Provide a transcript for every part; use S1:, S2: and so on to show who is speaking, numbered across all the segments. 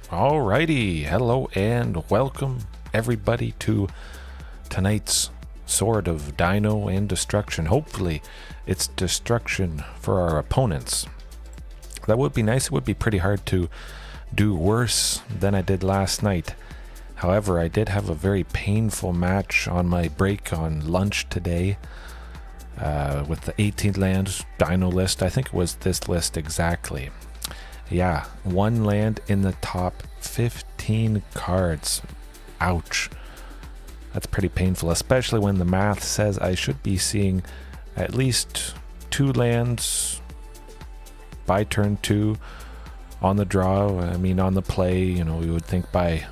S1: Alrighty, hello and welcome everybody to tonight's Sword of Dino and Destruction. Hopefully it's destruction for our opponents. That would be nice. It would be pretty hard to do worse than I did last night. However, I did have a very painful match on my break on lunch today with the 18 land Dino list. I think it was this list exactly. Yeah, one land in the top 15 cards. Ouch. That's pretty painful, especially when the math says I should be seeing at least 2 lands by turn 2 on the draw. I mean, on the play, you know, we would think by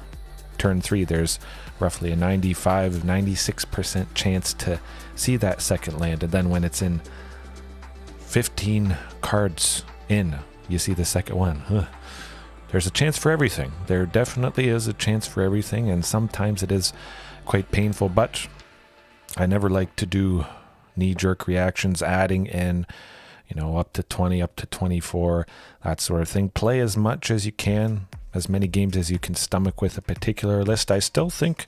S1: turn 3 there's roughly a 96% chance to see that second land, and then when it's in 15 cards in, you see the second one. There's a chance for everything. There definitely is a chance for everything, and sometimes it is quite painful, but I never like to do knee-jerk reactions, adding in, you know, up to 20, up to 24, that sort of thing. Play as much as you can, as many games as you can stomach with a particular list. I still think,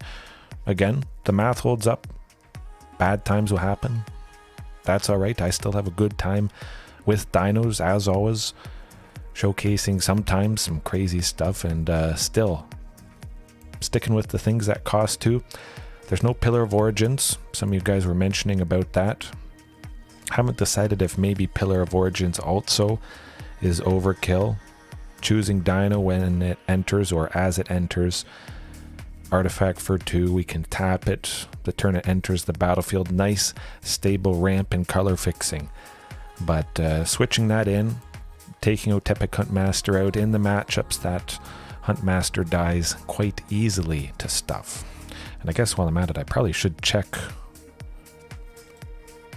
S1: again, the math holds up. Bad times will happen. That's all right. I still have a good time with dinos, as always, showcasing sometimes some crazy stuff, and still sticking with the things that cost 2. There's no Pillar of Origins. Some of you guys were mentioning about that. Haven't decided if maybe Pillar of Origins also is overkill. Choosing Dino when it enters or as it enters. Artifact for 2, we can tap it the turn it enters the battlefield. Nice stable ramp and color fixing. But switching that in, taking Otepec Huntmaster out in the matchups that Huntmaster dies quite easily to stuff. And I guess while I'm at it, I probably should check,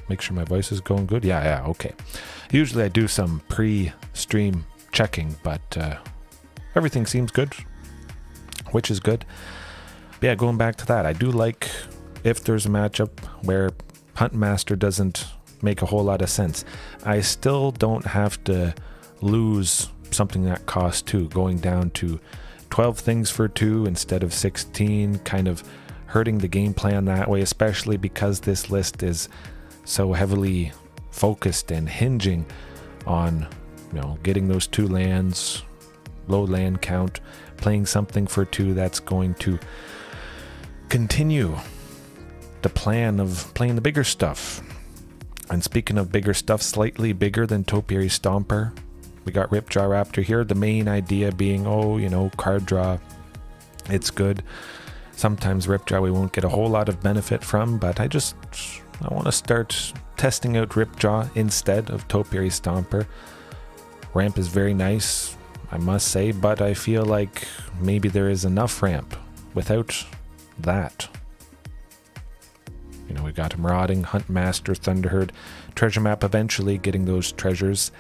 S1: make sure my voice is going good. Yeah, okay. Usually I do some pre-stream checking, but everything seems good, which is good. But yeah, going back to that, I do like if there's a matchup where Huntmaster doesn't make a whole lot of sense. I still don't have to lose something that costs 2, going down to 12 things for 2 instead of 16, kind of hurting the game plan that way, especially because this list is so heavily focused and hinging on, you know, getting those 2 lands, low land count, playing something for 2 that's going to continue the plan of playing the bigger stuff. And speaking of bigger stuff, slightly bigger than Topiary Stomper, we got Ripjaw Raptor here. The main idea being, oh, you know, card draw, it's good. Sometimes Ripjaw we won't get a whole lot of benefit from, but I want to start testing out Ripjaw instead of Topiary Stomper. Ramp is very nice, I must say, but I feel like maybe there is enough ramp without that. You know, we got Marauding, Huntmaster, Thunderherd, treasure map eventually, getting those treasures.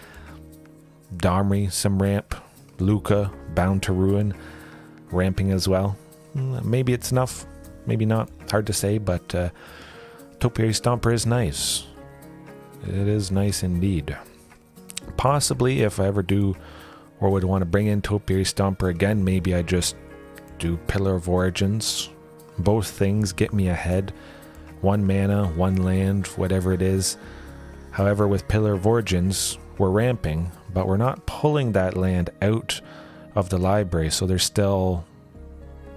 S1: Domri, some ramp. Lukka, Bound to Ruin, ramping as well. Maybe it's enough, maybe not. Hard to say, but Topiary Stomper is nice. It is nice indeed. Possibly, if I ever do or would want to bring in Topiary Stomper again, maybe I just do Pillar of Origins. Both things get me ahead. 1 mana, 1 land, whatever it is. However, with Pillar of Origins, we're ramping, but we're not pulling that land out of the library, so there's still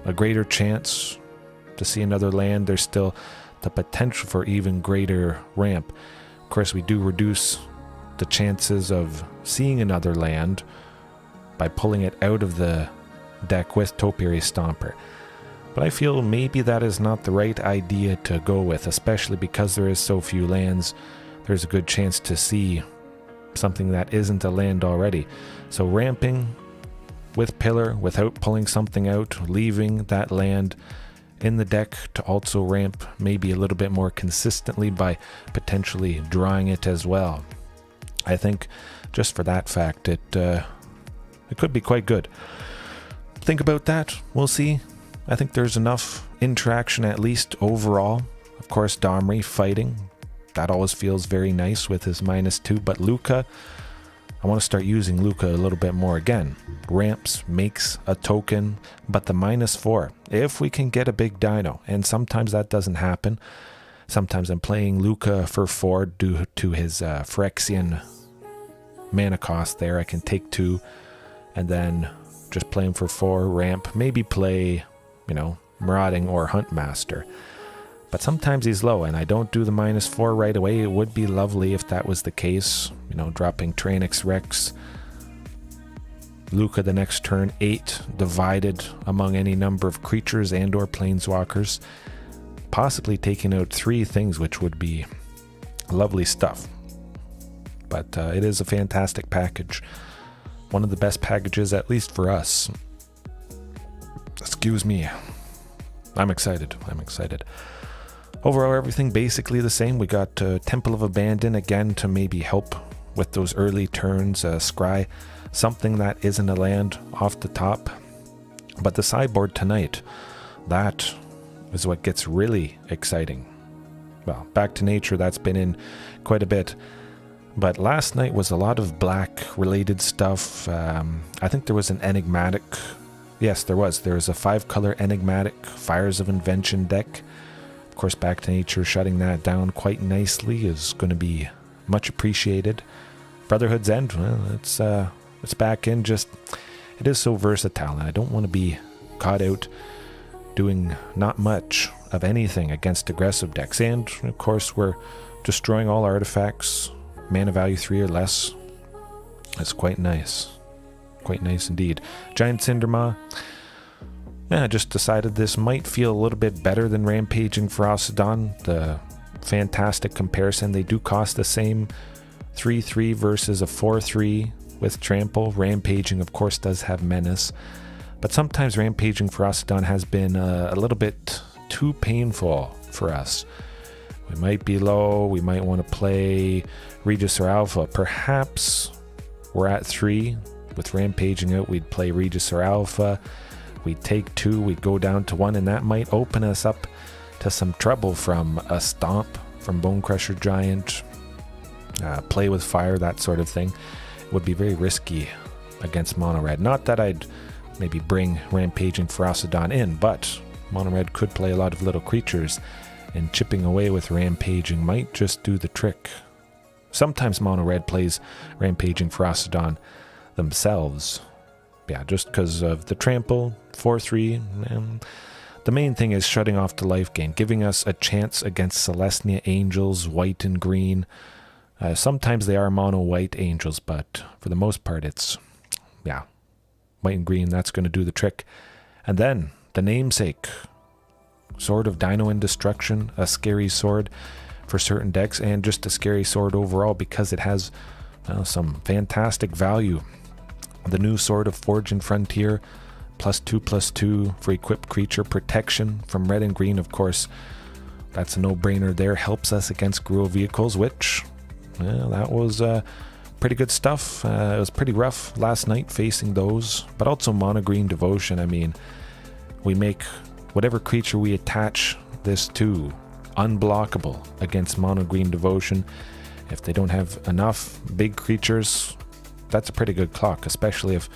S1: a greater chance to see another land. There's still the potential for even greater ramp. Of course, we do reduce the chances of seeing another land by pulling it out of the deck with Topiary Stomper. But I feel maybe that is not the right idea to go with, especially because there is so few lands. There's a good chance to see something that isn't a land already. So ramping with Pillar without pulling something out, leaving that land in the deck to also ramp maybe a little bit more consistently by potentially drawing it as well. I think just for that fact, it could be quite good. Think about that. We'll see. I think there's enough interaction at least overall. Of course, Domri fighting. That always feels very nice with his -2, but Lukka, I want to start using Lukka a little bit more again. Ramps makes a token, but the -4, if we can get a big dino, and sometimes that doesn't happen. Sometimes I'm playing Lukka for 4 due to his Phyrexian mana cost there. I can take 2 and then just play him for 4, ramp, maybe play, you know, Marauding or Huntmaster. But sometimes he's low, and I don't do the -4 right away. It would be lovely if that was the case. You know, dropping Tyrranax Rex, Lukka the next turn, 8 divided among any number of creatures and or planeswalkers. Possibly taking out 3 things, which would be lovely stuff. But it is a fantastic package. One of the best packages, at least for us. Excuse me. I'm excited. I'm excited. Overall, everything basically the same. We got Temple of Abandon again to maybe help with those early turns. Scry, something that isn't a land off the top. But the sideboard tonight, that is what gets really exciting. Well, Back to Nature, that's been in quite a bit. But last night was a lot of black-related stuff. I think there was an enigmatic... Yes, there was. There was a 5-color enigmatic Fires of Invention deck. Of course, Back to Nature shutting that down quite nicely is going to be much appreciated. Brotherhood's End, well, it's back in. Just, it is so versatile, and I don't want to be caught out doing not much of anything against aggressive decks. And, of course, we're destroying all artifacts, mana value 3 or less. That's quite nice. Quite nice indeed. Giant Cindermaw. Yeah, I just decided this might feel a little bit better than Rampaging Ferocidon. The fantastic comparison. They do cost the same. 3/3 versus a 4/3 with Trample. Rampaging, of course, does have Menace. But sometimes Rampaging Ferocidon has been a little bit too painful for us. We might be low. We might want to play Regisaur Alpha. Perhaps we're at 3. With Rampaging out, we'd play Regisaur Alpha. We'd take 2, we'd go down to 1, and that might open us up to some trouble from a Stomp, from Bonecrusher Giant, Play with Fire, that sort of thing. It would be very risky against Mono Red. Not that I'd maybe bring Rampaging Ferocidon in, but Mono Red could play a lot of little creatures, and chipping away with Rampaging might just do the trick. Sometimes Mono Red plays Rampaging Ferocidon themselves. Yeah, just because of the Trample, 4/3. The main thing is shutting off the life gain, giving us a chance against Celestia Angels, white and green. Sometimes they are mono white angels, but for the most part it's, yeah, white and green. That's going to do the trick. And then the namesake, Sword of Dino and Destruction, a scary sword for certain decks, and just a scary sword overall because it has some fantastic value. The new Sword of Forge and Frontier, +2/+2 for equipped creature protection from red and green, of course. That's a no-brainer there. Helps us against Gruul vehicles, which, well, that was pretty good stuff. It was pretty rough last night facing those, but also Mono Green Devotion. I mean, we make whatever creature we attach this to unblockable against Mono Green Devotion. If they don't have enough big creatures, that's a pretty good clock, especially if,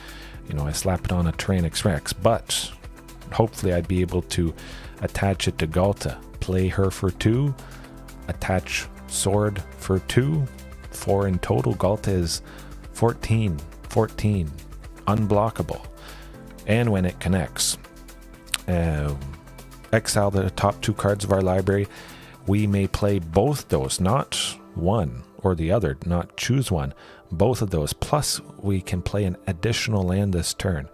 S1: you know, I slap it on a Tyrranax Rex. But hopefully I'd be able to attach it to Ghalta, play her for 2, attach Sword for 2, 4 in total. Ghalta is 14, unblockable. And when it connects, exile the top 2 cards of our library. We may play both those, not one or the other, not choose one. Both of those, plus we can play an additional land this turn.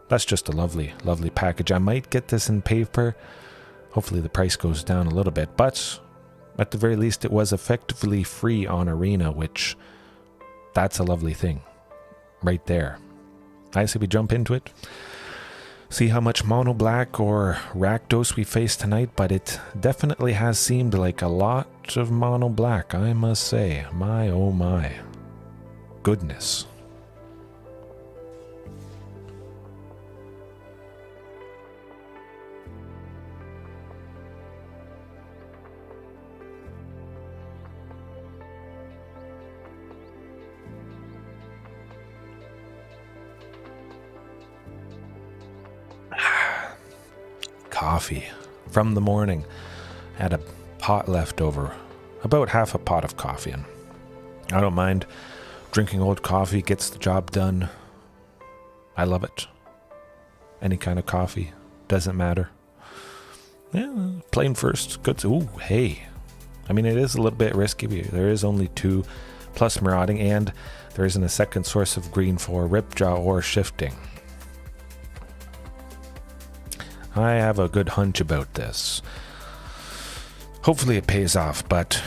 S1: That's just a lovely, lovely package. I might get this in paper. Hopefully the price goes down a little bit, but at the very least it was effectively free on Arena, which, that's a lovely thing right there. I say we jump into it. See how much mono black or Rakdos we face tonight, but it definitely has seemed like a lot of mono black, I must say. My oh my. Goodness. coffee from the morning. Had a pot left over, about half a pot of coffee, and I don't mind drinking old coffee. Gets the job done. I love it. Any kind of coffee, doesn't matter. Yeah, plain first, good. Ooh, hey. I mean, it is a little bit risky. There is only 2 plus Marauding, and there isn't a second source of green for Ripjaw or Shifting. I have a good hunch about this. Hopefully it pays off, but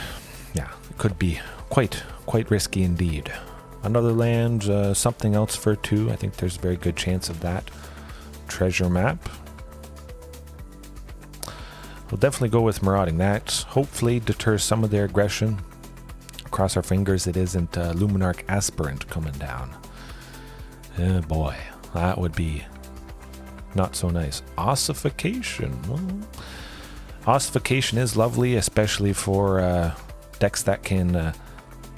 S1: yeah, it could be quite risky indeed. Another land, something else for 2. I think there's a very good chance of that. Treasure map. We'll definitely go with Marauding. That hopefully deters some of their aggression. Cross our fingers it isn't Luminarch Aspirant coming down. Oh boy, that would be not so nice. Ossification. Well, Ossification is lovely, especially for decks that can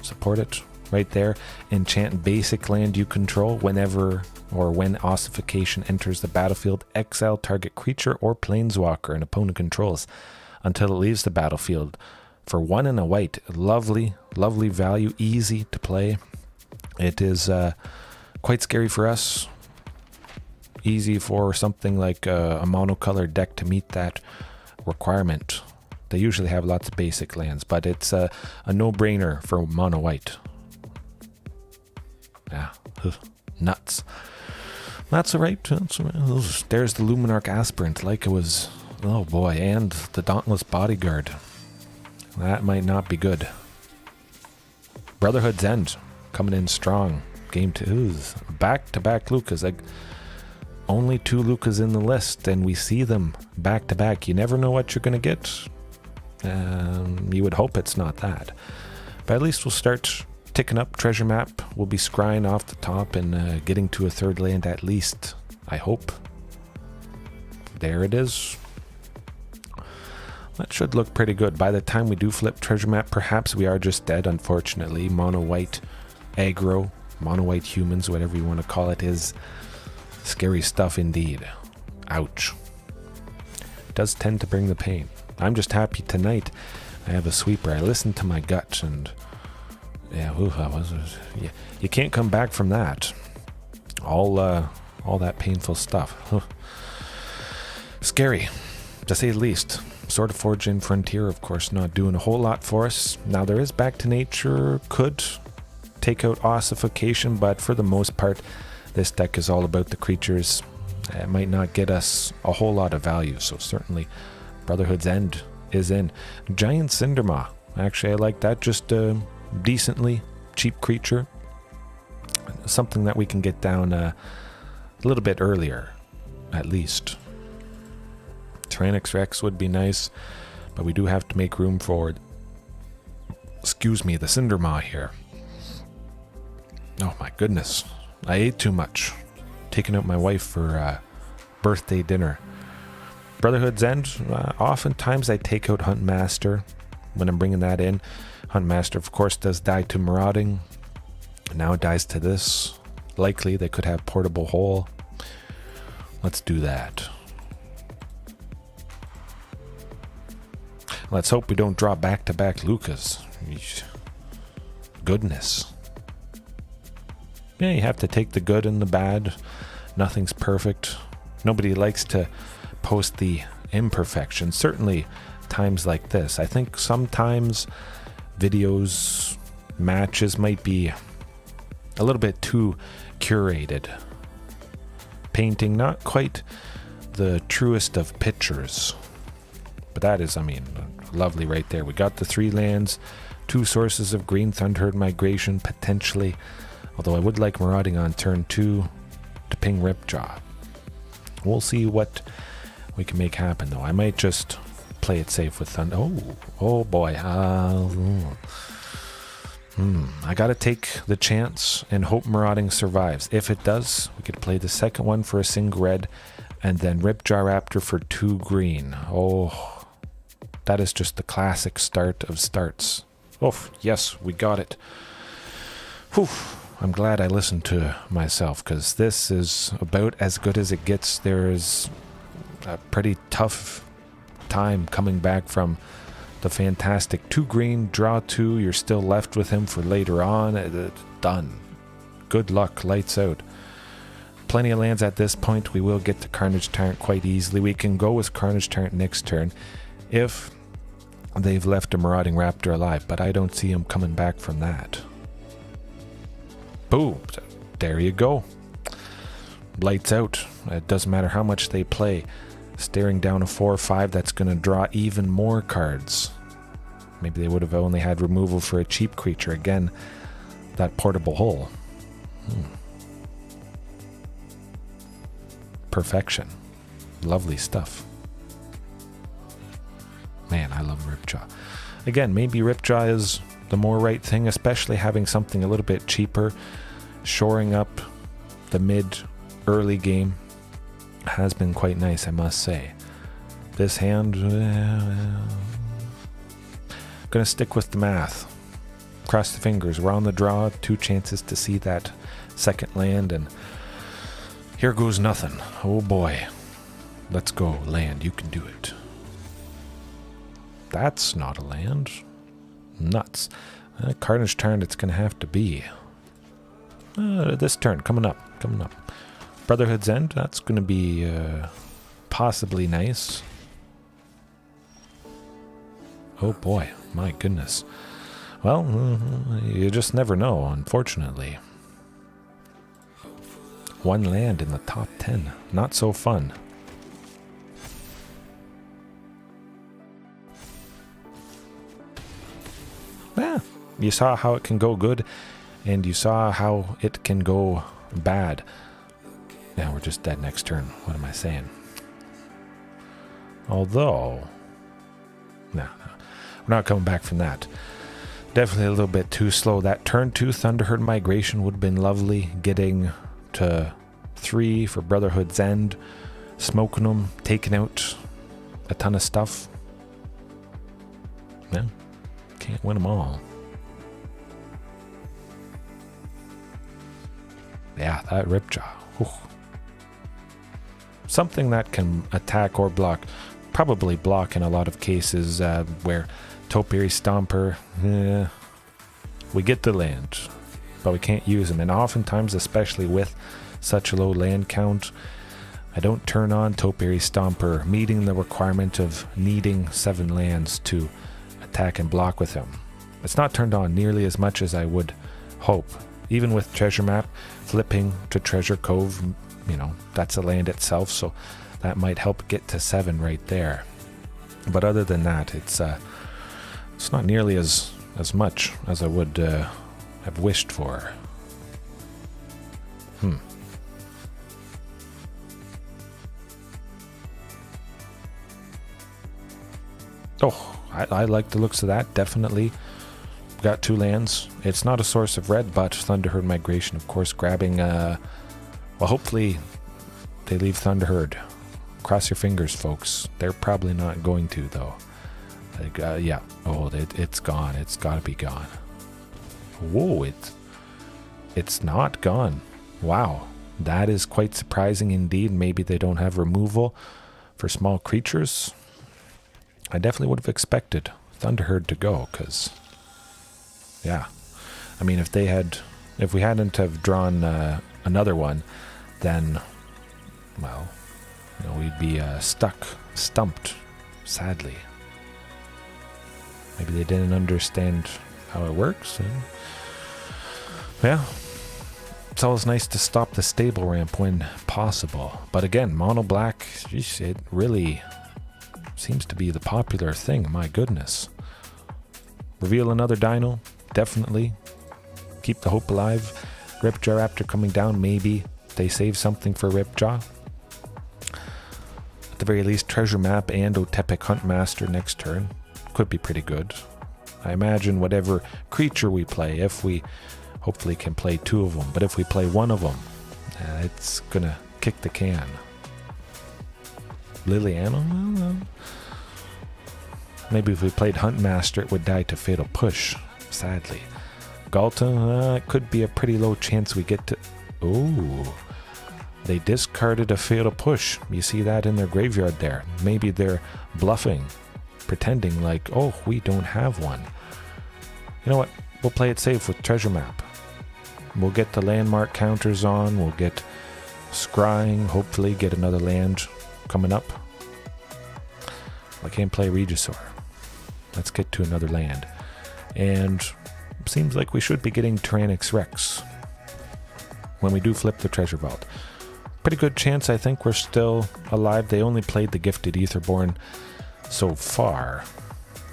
S1: support it. Right there. Enchant basic land you control whenever or when Ossification enters the battlefield. Exile target creature or planeswalker an opponent controls until it leaves the battlefield. For 1 and a white. Lovely value. Easy to play. It is quite scary for us. Easy for something like a monocolored deck to meet that requirement. They usually have lots of basic lands, but it's a no-brainer for mono white. Yeah, nuts. That's alright. There's the Luminarch Aspirant, like it was. Oh boy, and the Dauntless Bodyguard. That might not be good. Brotherhood's End coming in strong. Game 2. Back-to-back Lukkas. Like, only 2 Lukkas in the list, and we see them back-to-back. You never know what you're going to get. You would hope it's not that. But at least we'll start ticking up treasure map. We'll be scrying off the top and getting to a 3rd land at least. I hope. There it is. That should look pretty good. By the time we do flip treasure map, perhaps we are just dead, unfortunately. Mono-white aggro, mono-white humans, whatever you want to call it, is scary stuff indeed. Ouch. Does tend to bring the pain. I'm just happy tonight I have a sweeper. I listened to my gut and yeah, you can't come back from that. All that painful stuff. Huh. Scary, to say the least. Sword of Fortune Frontier, of course, not doing a whole lot for us. Now there is Back to Nature, could take out Ossification, but for the most part, this deck is all about the creatures. It might not get us a whole lot of value, so certainly Brotherhood's End is in. Giant Cindermaw, actually I like that, just a decently cheap creature. Something that we can get down a little bit earlier, at least. Tyrranax Rex would be nice, but we do have to make room for, excuse me, the Cindermaw here. Oh my goodness, I ate too much. Taking out my wife for birthday dinner. Brotherhood's End, oftentimes I take out Huntmaster when I'm bringing that in. Huntmaster, of course, does die to Marauding. Now it dies to this. Likely they could have Portable Hole. Let's do that. Let's hope we don't draw back-to-back Lukkas. Goodness. Yeah, you have to take the good and the bad. Nothing's perfect. Nobody likes to post the imperfections. Certainly times like this. I think sometimes videos, matches might be a little bit too curated. Painting not quite the truest of pictures. But that is, I mean, lovely right there. We got the 3 lands, 2 sources of green, Thunderherd Migration, potentially. Although I would like Marauding on turn 2 to ping Ripjaw. We'll see what we can make happen, though. I might just play it safe with Thunder. Oh boy. I gotta take the chance and hope Marauding survives. If it does, we could play the second one for a single red, and then Ripjaw Raptor for 2 green. Oh, that is just the classic start of starts. Oh, yes, we got it. Whew. I'm glad I listened to myself, because this is about as good as it gets. There is a pretty tough time coming back from the fantastic 2 green, draw 2. You're still left with him for later on. Done. Good luck. Lights out. Plenty of lands at this point. We will get to Carnage Tyrant quite easily. We can go with Carnage Tyrant next turn if they've left a Marauding Raptor alive, but I don't see him coming back from that. Boom. There you go. Lights out. It doesn't matter how much they play. Staring down a 4 or 5, that's going to draw even more cards. Maybe they would have only had removal for a cheap creature. Again, that portable hole. Perfection. Lovely stuff. Man, I love Ripjaw. Again, maybe Ripjaw is the more right thing, especially having something a little bit cheaper. Shoring up the mid-early game has been quite nice, I must say. This hand, gonna stick with the math. Cross the fingers. We're on the draw. 2 chances to see that second land, and here goes nothing. Oh boy. Let's go, land. You can do it. That's not a land. Nuts. Carnage Tyrant it's gonna have to be. This turn, coming up. Brotherhood's End, that's going to be possibly nice. Oh boy, my goodness. Well, you just never know, unfortunately. 1 land in the top 10. Not so fun. Yeah, you saw how it can go good, and you saw how it can go bad. Now we're just dead next turn. What am I saying? Although, no, we're not coming back from that. Definitely a little bit too slow. That turn 2 Thunderherd Migration would have been lovely. Getting to 3 for Brotherhood's End. Smoking them. Taking out a ton of stuff. Yeah, can't win them all. Yeah, that Ripjaw. Whew. Something that can attack or block. Probably block in a lot of cases where Topiary Stomper, we get the land, but we can't use them. And oftentimes, especially with such a low land count, I don't turn on Topiary Stomper, meeting the requirement of needing 7 lands to attack and block with him. It's not turned on nearly as much as I would hope. Even with Treasure Map, flipping to Treasure Cove, you know, that's a land itself, so that might help get to 7 right there. But other than that, it's not nearly as much as I would have wished for. Oh, I like the looks of that, definitely. Got 2 lands. It's not a source of red, but Thunderherd Migration, of course, grabbing, well, hopefully they leave Thunderherd. Cross your fingers, folks. They're probably not going to, though. Like, yeah. Oh, it's gone. It's got to be gone. Whoa, it's not gone. Wow. That is quite surprising indeed. Maybe they don't have removal for small creatures. I definitely would have expected Thunderherd to go, because, yeah. I mean, if we hadn't have drawn another one, then, well, you know, we'd be stumped, sadly. Maybe they didn't understand how it works. Yeah. It's always nice to stop the stable ramp when possible. But again, mono black, geez, it really seems to be the popular thing. My goodness. Reveal another Dino, definitely. Keep the hope alive. Ripjaw Raptor coming down, maybe they save something for Ripjaw. At the very least, Treasure Map and Otepec Huntmaster next turn could be pretty good. I imagine whatever creature we play, if we hopefully can play 2 of them, but if we play 1 of them, it's gonna kick the can. Liliana? Maybe if we played Huntmaster, it would die to Fatal Push, sadly. Ghalta, it could be a pretty low chance we get to... Ooh. they discarded a Fatal Push. You see that in their graveyard there. Maybe they're bluffing, pretending like, oh, we don't have one. You know what? We'll play it safe with Treasure Map. We'll get the landmark counters on. We'll get scrying. Hopefully get another land coming up. I can't play Regisaur. Let's get to another land. And seems like we should be getting Tyrranax Rex when we do flip the treasure vault. Pretty good chance I think we're still alive. They only played the Gifted Aetherborn so far,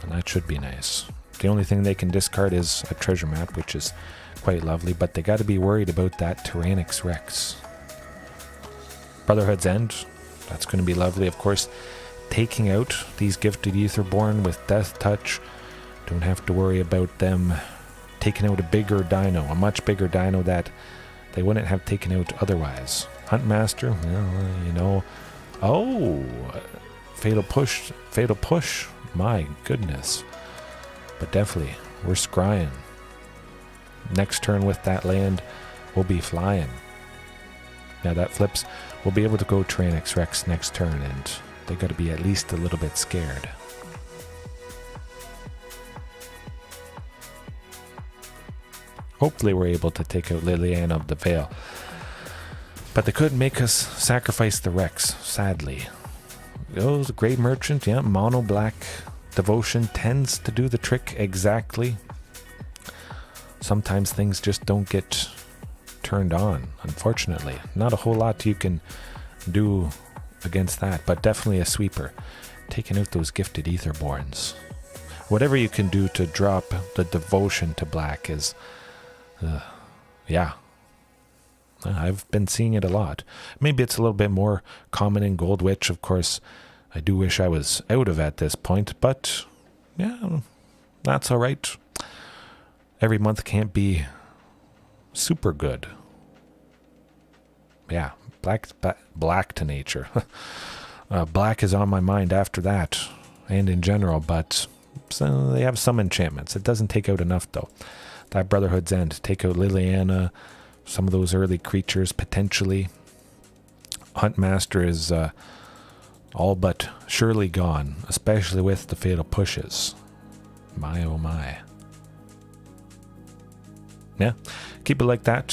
S1: and that should be nice. The only thing they can discard is a treasure map, which is quite lovely, but they got to be worried about that Tyrranax Rex. Brotherhood's End, that's going to be lovely. Of course, taking out these Gifted Aetherborn with Death Touch. Don't have to worry about them taking out a bigger dino, a much bigger dino that they wouldn't have taken out otherwise. Huntmaster, well, you know. Oh, Fatal Push, my goodness. But definitely, we're scrying. Next turn with that land, we'll be flying. Now that flips, we'll be able to go Tyrranax Rex next turn, and they got to be at least a little bit scared. Hopefully we're able to take out Liliana of the Veil. But they could make us sacrifice the Rex, sadly. Oh, the Great Merchant, yeah, mono black devotion tends to do the trick exactly. Sometimes things just don't get turned on, unfortunately. Not a whole lot you can do against that, but definitely a sweeper. Taking out those Gifted Aetherborns. Whatever you can do to drop the devotion to black is... yeah. I've been seeing it a lot. Maybe it's a little bit more common in Gold, which, of course, I do wish I was out of at this point, but yeah, that's alright. Every month can't be super good. Yeah, black to nature. Black is on my mind after that, and in general, but so they have some enchantments. It doesn't take out enough, though. That Brotherhood's End, take out Liliana, some of those early creatures, potentially. Huntmaster is all but surely gone, especially with the Fatal Pushes. My oh my. Yeah, keep it like that.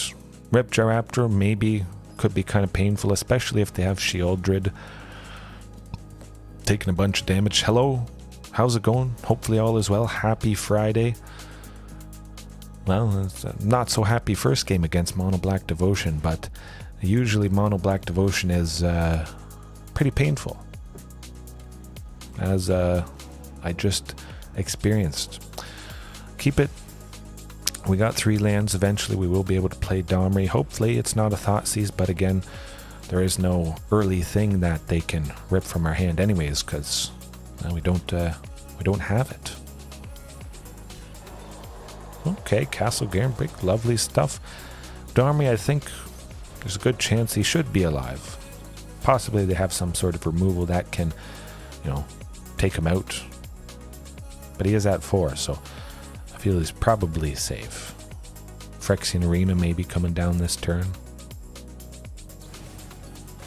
S1: Ripjaw Raptor maybe could be kind of painful, especially if they have Sheoldred taking a bunch of damage. Hello, how's it going? Hopefully all is well. Happy Friday. Well, it's a not so happy first game against Mono Black Devotion, but usually Mono Black Devotion is pretty painful, as I just experienced. Keep it. We got 3 lands. Eventually we will be able to play Domri. Hopefully it's not a Thoughtseize, but again, there is no early thing that they can rip from our hand anyways, because we don't have it. Okay, Castle Garenbrig, lovely stuff. Domri, I think there's a good chance he should be alive. Possibly they have some sort of removal that can, you know, take him out. But he is at 4, so I feel he's probably safe. Phyrexian Arena may be coming down this turn.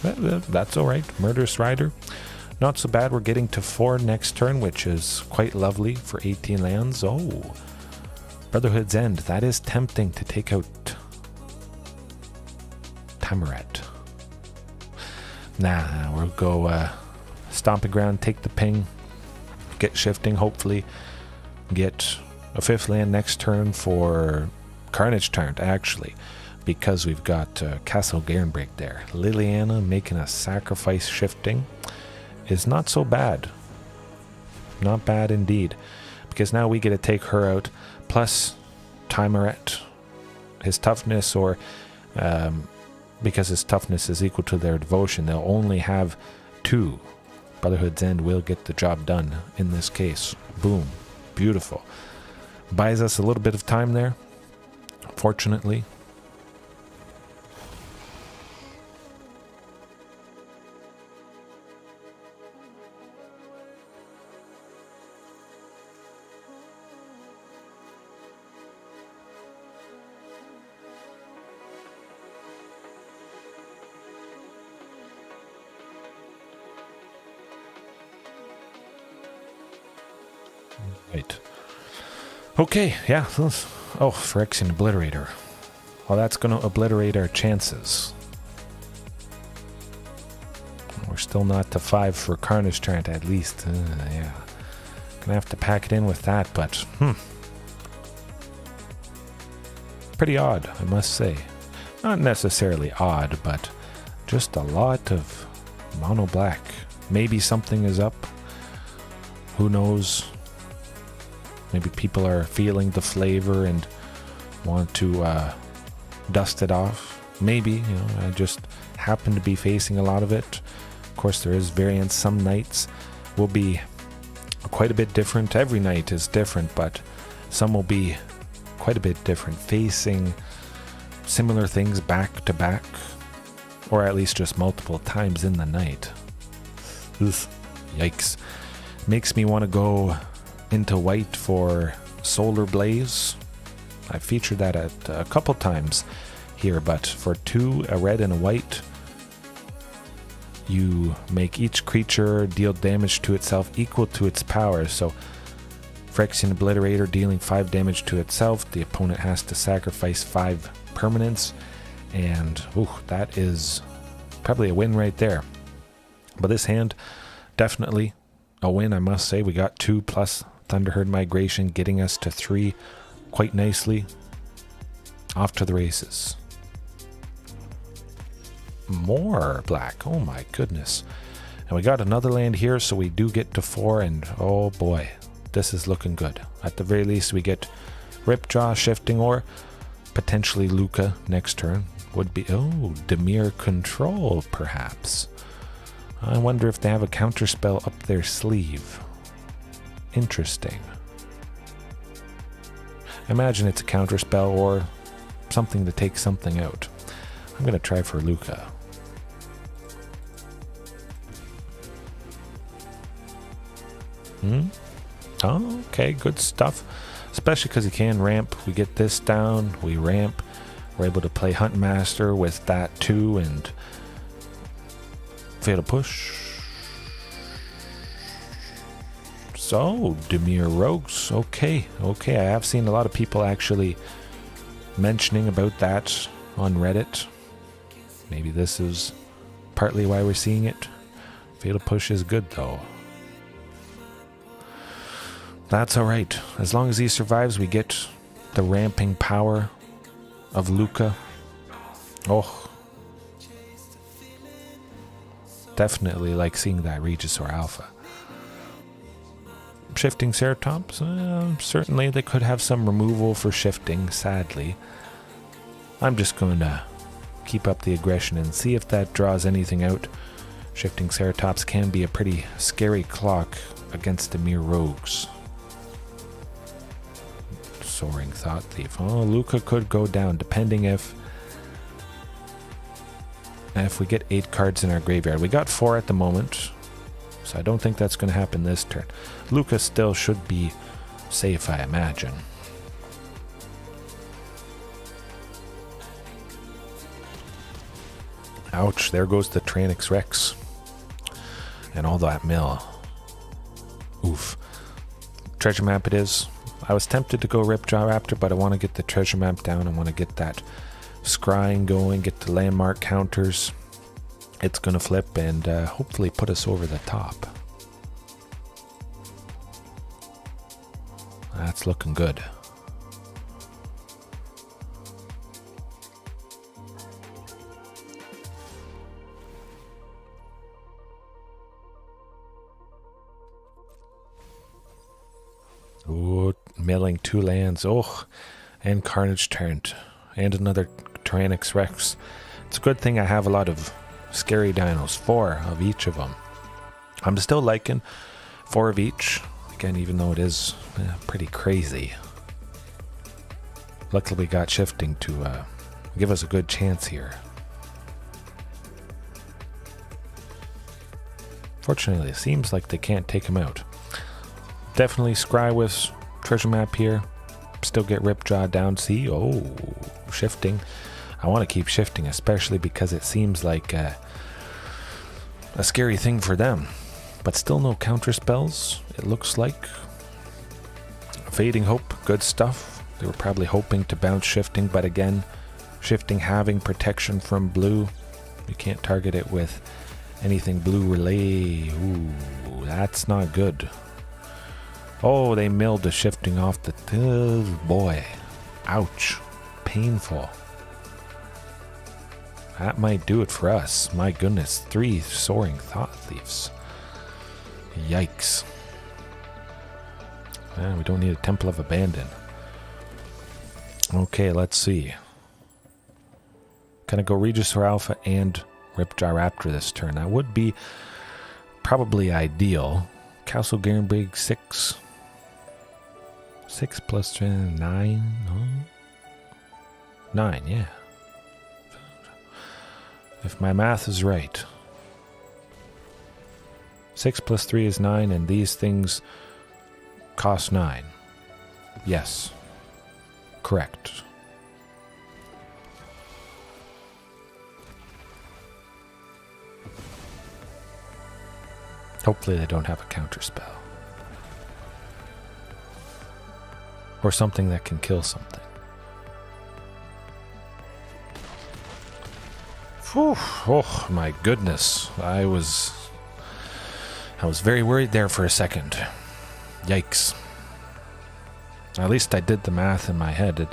S1: That's alright. Murderous Rider, not so bad. We're getting to 4 next turn, which is quite lovely for 18 lands. Oh, Brotherhood's End. That is tempting to take out Tamaret. Nah, we'll go Stomping Ground, take the ping, get Shifting, hopefully get a 5th land next turn for Carnage Tyrant, actually, because we've got Castle Garenbrig there. Liliana making a sacrifice Shifting is not so bad. Not bad indeed, because now we get to take her out, plus Tamaret, his toughness, or because his toughness is equal to their devotion, they'll only have 2. Brotherhood's End will get the job done in this case. Boom. Beautiful. Buys us a little bit of time there, fortunately. Right. Okay, yeah. Oh, Phyrexian Obliterator. Well, that's going to obliterate our chances. We're still not to 5 for Carnage Tyrant, at least. Yeah. Gonna have to pack it in with that, but pretty odd, I must say. Not necessarily odd, but just a lot of mono black. Maybe something is up. Who knows? Maybe people are feeling the flavor and want to dust it off. Maybe, you know, I just happen to be facing a lot of it. Of course, there is variance. Some nights will be quite a bit different. Every night is different, but some will be quite a bit different, facing similar things back to back, or at least just multiple times in the night. Ugh. Yikes. Makes me want to go into white for Solar Blaze. I featured that at a couple times here, but for 2, a red and a white, you make each creature deal damage to itself equal to its power. So Phyrexian Obliterator dealing 5 damage to itself, the opponent has to sacrifice 5 permanents, and that is probably a win right there. But this hand, definitely a win, I must say. We got 2 plus Thunderherd Migration, getting us to 3 quite nicely. Off to the races. More black, oh my goodness. And we got another land here, so we do get to 4, and oh boy, this is looking good. At the very least, we get Ripjaw, Shifting, or potentially Lukka next turn. Would be, Dimir Control, perhaps. I wonder if they have a counterspell up their sleeve. Interesting. Imagine it's a counterspell or something to take something out. I'm going to try for Lukka. Oh, okay, good stuff. Especially because he can ramp. We get this down, we ramp. We're able to play Huntmaster with that too, and Fatal Push. So, Dimir Rogues. Okay. I have seen a lot of people actually mentioning about that on Reddit. Maybe this is partly why we're seeing it. Fatal Push is good though. That's alright. As long as he survives, we get the ramping power of Lukka. Oh. Definitely like seeing that Regisaur Alpha. Shifting Ceratops? Certainly they could have some removal for shifting, sadly. I'm just going to keep up the aggression and see if that draws anything out. Shifting Ceratops can be a pretty scary clock against Dimir Rogues. Soaring Thought Thief. Oh, Lukka could go down, depending if we get 8 cards in our graveyard. We got 4 at the moment, so I don't think that's going to happen this turn. Lukka still should be safe, I imagine. Ouch, there goes the Tyrranax Rex. And all that mill. Oof. Treasure map it is. I was tempted to go Ripjaw Raptor, but I want to get the treasure map down. I want to get that scrying going, get the landmark counters. It's going to flip and hopefully put us over the top. That's looking good. Ooh, milling 2 lands. Oh, and Carnage Tyrant. And another Tyrranax Rex. It's a good thing I have a lot of scary dinos. 4 of each of them. I'm still liking 4 of each. Again, even though it is pretty crazy. Luckily we got Shifting to give us a good chance here. Fortunately, it seems like they can't take him out. Definitely scry with treasure map here. Still get Ripjaw down. See? Oh, Shifting. I want to keep Shifting, especially because it seems like a scary thing for them. But still no counter spells, it looks like. Fading Hope, good stuff. They were probably hoping to bounce Shifting, but again, Shifting having protection from blue. You can't target it with anything blue relay. Ooh, that's not good. Oh, they milled the Shifting off the... Oh, boy. Ouch. Painful. That might do it for us. My goodness, 3 Soaring Thought Thieves. Yikes. We don't need a Temple of Abandon. Okay, let's see. Can I go Regisaur Alpha and Ripjaw Raptor this turn? That would be probably ideal. Castle Garenbrig 6. 6 plus 9. Oh. 9, yeah. If my math is right. 6 plus 3 is 9, and these things cost 9. Yes. Correct. Hopefully they don't have a counter spell. Or something that can kill something. Whew. Oh my goodness. I was very worried there for a second. Yikes. At least I did the math in my head.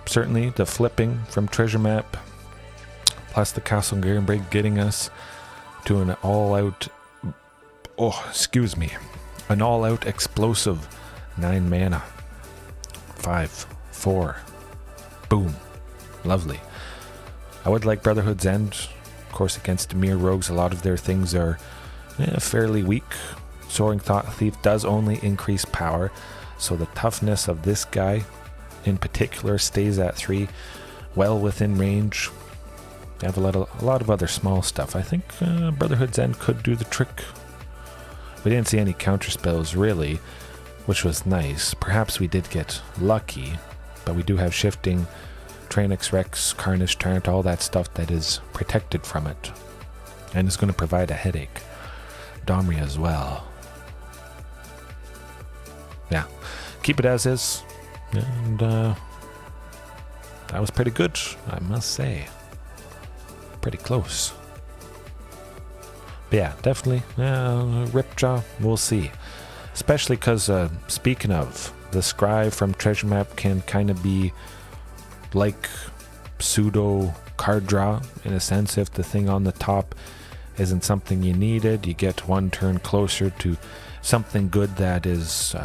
S1: Certainly the flipping from treasure map plus the Castle Garenbrig getting us to an all-out... Oh, excuse me. An all-out explosive 9 mana. 5, 4. Boom. Lovely. I would like Brotherhood's End. Of course, against Dimir Rogues, a lot of their things are fairly weak. Soaring Thought Thief does only increase power, so the toughness of this guy in particular stays at 3, well within range. They have a lot of other small stuff. I think Brotherhood's End could do the trick. We didn't see any counter spells really, which was nice. Perhaps we did get lucky, but we do have Shifting, Tyrranax Rex, Carnage Tyrant, all that stuff that is protected from it. And is going to provide a headache. Domri as well. Yeah, keep it as is. And that was pretty good, I must say. Pretty close. But yeah, definitely. Ripjaw, we'll see. Especially because, speaking of, the Scry from Treasure Map can kind of be like pseudo card draw, in a sense. If the thing on the top isn't something you needed, you get one turn closer to something good that is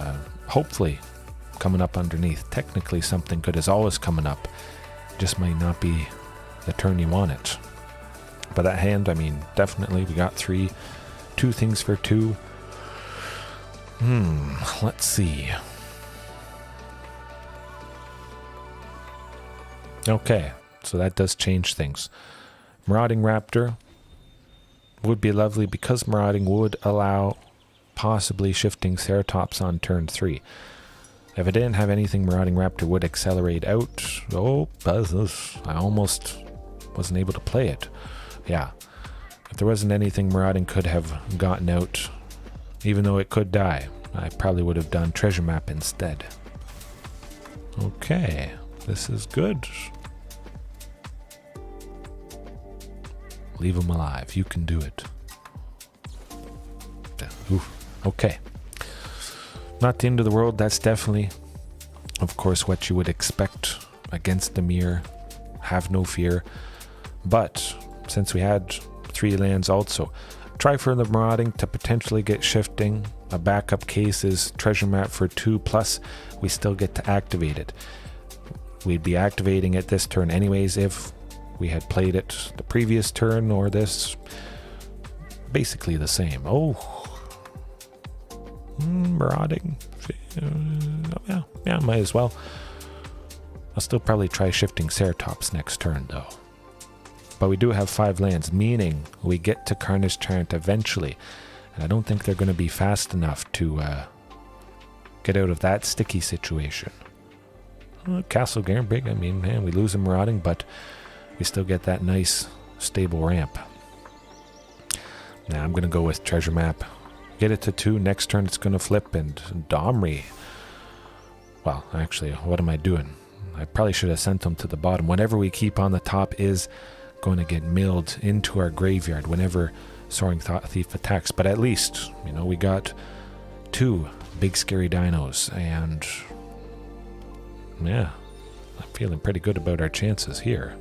S1: hopefully coming up underneath. Technically, something good is always coming up. Just might not be the turn you want it. But that hand, I mean, definitely we got 2 things for 2. Let's see. Okay, so that does change things. Marauding Raptor would be lovely because Marauding would allow possibly Shifting Ceratops on turn 3. If I didn't have anything, Marauding Raptor would accelerate out. Oh, I almost wasn't able to play it. Yeah, if there wasn't anything Marauding could have gotten out, even though it could die, I probably would have done Treasure Map instead. Okay, this is good. Leave him alive. You can do it. Oof. Okay. Not the end of the world. That's definitely, of course, what you would expect against Dimir. Have no fear. But since we had 3 lands also, try for the Marauding to potentially get Shifting. A backup case is Treasure Map for 2, plus we still get to activate it. We'd be activating it this turn anyways if we had played it the previous turn, or this. Basically the same. Oh. Marauding. Yeah, might as well. I'll still probably try Shifting Ceratops next turn though. But we do have 5 lands, meaning we get to Carnage Tyrant eventually. And I don't think they're going to be fast enough to get out of that sticky situation. Castle Garenbrig, I mean, man, we lose a Marauding, but we still get that nice, stable ramp. Now I'm going to go with Treasure Map. Get it to 2. Next turn it's going to flip, and Domri. Well, actually, what am I doing? I probably should have sent them to the bottom. Whatever we keep on the top is going to get milled into our graveyard whenever Soaring Thief attacks. But at least, you know, we got 2 big scary dinos, and yeah, I'm feeling pretty good about our chances here.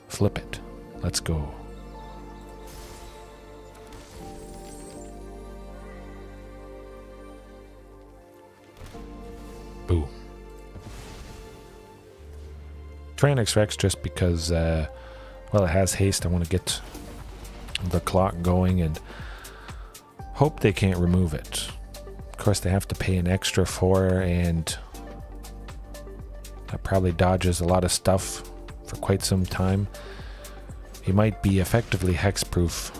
S1: Flip it. Let's go. Boom. Tyrranax Rex, just because, well, it has haste. I want to get the clock going and hope they can't remove it. Of course, they have to pay an extra for, and that probably dodges a lot of stuff for quite some time. He might be effectively hexproof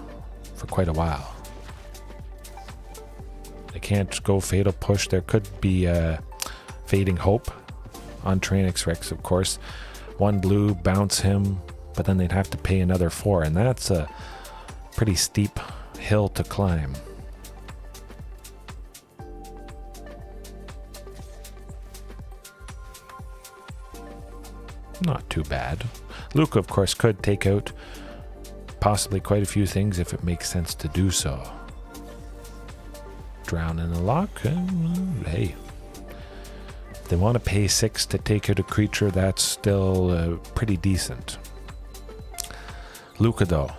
S1: for quite a while. They can't go Fatal Push. There could be Fading Hope on Tyrranax Rex, of course. 1 blue, bounce him, but then they'd have to pay another 4, and that's a pretty steep hill to climb. Not too bad. Lukka, of course, could take out possibly quite a few things if it makes sense to do so. Drown in the lock? Hey. If they want to pay 6 to take out a creature, that's still pretty decent. Lukka, though.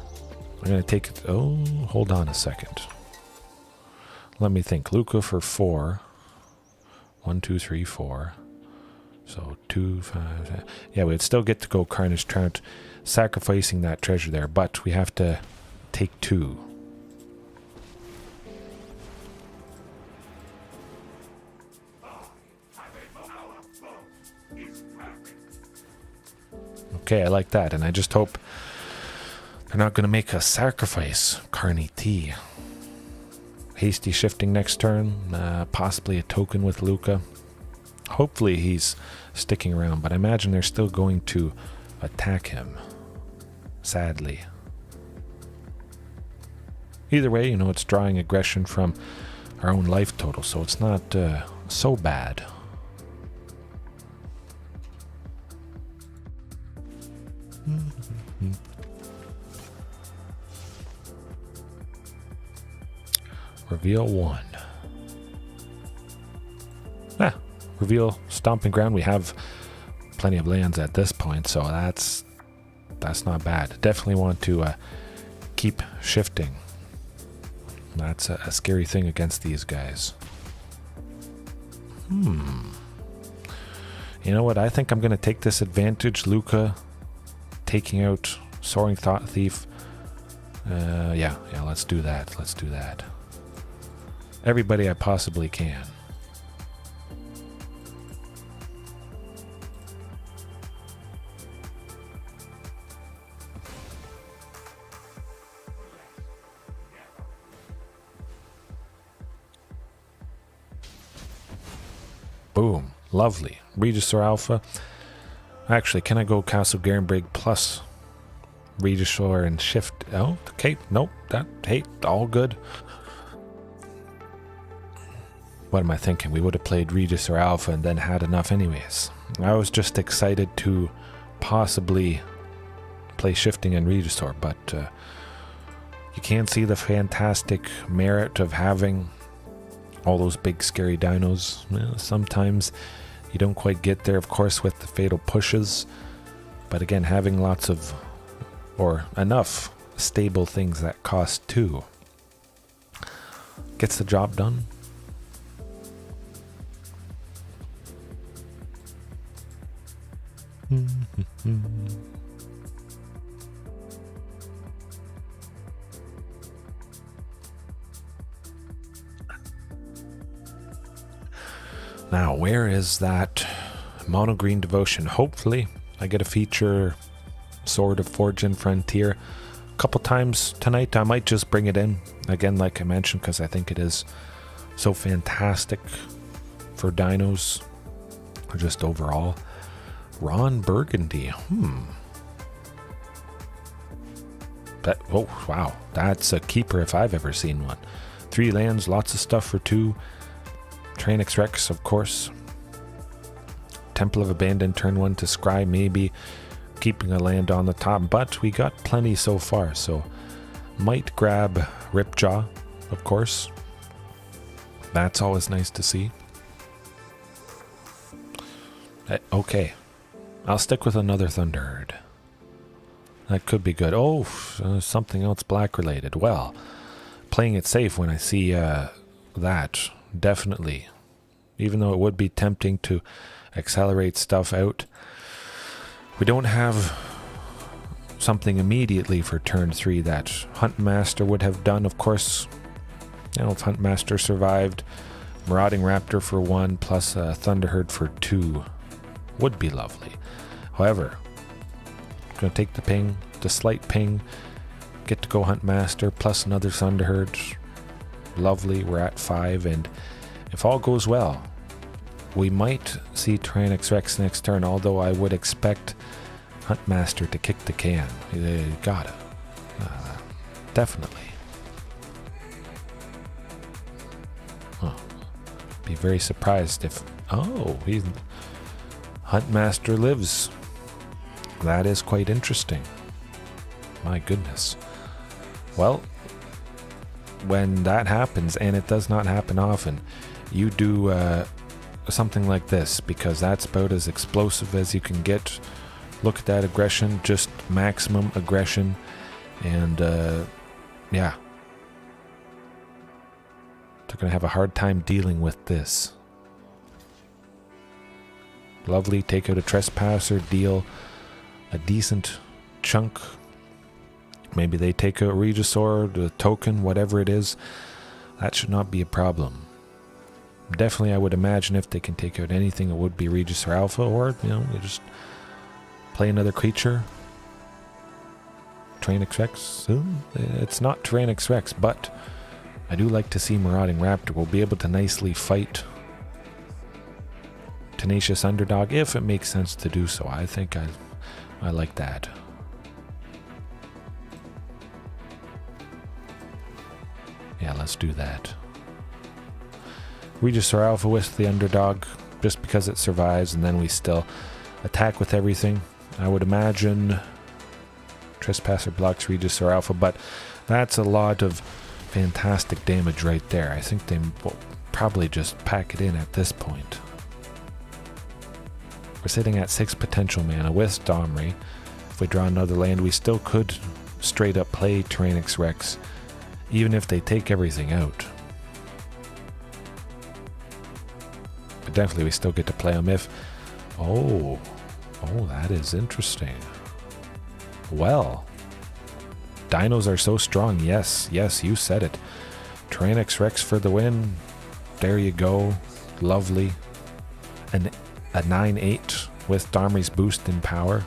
S1: I'm going to take it. Oh, hold on a second. Let me think. Lukka for 4. 1, 2, 3, 4. So 2, 5. Yeah, we'd still get to go Carnage Tyrant, sacrificing that treasure there, but we have to take 2. Okay, I like that, and I just hope they're not going to make us sacrifice Carney T. Hasty shifting next turn, possibly a token with Lukka. Hopefully he's sticking around, but I imagine they're still going to attack him, sadly. Either way, you know, it's drawing aggression from our own life total, so it's not so bad. Reveal 1. Reveal Stomping Ground. We have plenty of lands at this point, so that's not bad. Definitely want to keep shifting. That's a scary thing against these guys. You know what? I think I'm going to take this advantage. Lukka taking out Soaring Thief. Yeah, let's do that. Let's do that. Everybody I possibly can. Boom. Lovely. Regisaur Alpha. Actually, can I go Castle Garenbrig plus Regisaur and shift? Oh, okay. Nope. Hey, all good. What am I thinking? We would have played Regisaur Alpha and then had enough anyways. I was just excited to possibly play Shifting and Regisaur, but you can't see the fantastic merit of having all those big scary dinos. Well, sometimes you don't quite get there, of course, with the fatal pushes, but again, having lots of, or enough, stable things that cost 2 gets the job done. Now, where is that mono green devotion? Hopefully I get a feature Sword of Fortune Frontier a couple times tonight. I might just bring it in again, like I mentioned, because I think it is so fantastic for dinos, or just overall. Ron Burgundy. That, oh wow, that's a keeper if I've ever seen one. 3 lands, lots of stuff for 2. Tyrranax Rex, of course. Temple of Abandon, turn 1 to Scry, maybe keeping a land on the top, but we got plenty so far, so might grab Ripjaw, of course. That's always nice to see. Okay, I'll stick with another Thunderherd. That could be good. Oh, something else black related. Well, playing it safe when I see that, definitely. Even though it would be tempting to accelerate stuff out, we don't have something immediately for turn 3 that Huntmaster would have done. Of course, you know, if Huntmaster survived, Marauding Raptor for 1 plus a Thunderherd for 2 would be lovely. However, I'm going to take the ping, the slight ping, get to go Huntmaster plus another Thunderherd. Lovely, we're at 5, and if all goes well, we might see Tyrranax Rex next turn, although I would expect Huntmaster to kick the can. You gotta. Definitely. Huh. Be very surprised if... Oh, Huntmaster lives. That is quite interesting. My goodness. Well, when that happens, and it does not happen often, you do something like this, because that's about as explosive as you can get. Look at that aggression, just maximum aggression, and yeah. They're going to have a hard time dealing with this. Lovely, take out a Trespasser, deal a decent chunk. Maybe they take out Regisaur, the token, whatever it is. That should not be a problem. Definitely, I would imagine if they can take out anything, it would be Regisaur Alpha, or, you know, you just play another creature. Tyrranax Rex? It's not Tyrranax Rex, but I do like to see Marauding Raptor. We'll be able to nicely fight Tenacious Underdog if it makes sense to do so. I think I like that. Yeah, let's do that. Regisaur Alpha with the Underdog, just because it survives, and then we still attack with everything. I would imagine Trespasser blocks Regisaur Alpha, but that's a lot of fantastic damage right there. I think they will probably just pack it in at this point. We're sitting at 6 potential mana with Domri. If we draw another land, we still could straight up play Tyrranax Rex, even if they take everything out. But definitely we still get to play them if... Oh, that is interesting. Well, dinos are so strong. Yes, you said it. Tyrranax Rex for the win. There you go. Lovely. And a 9/8 with Domri's boost in power.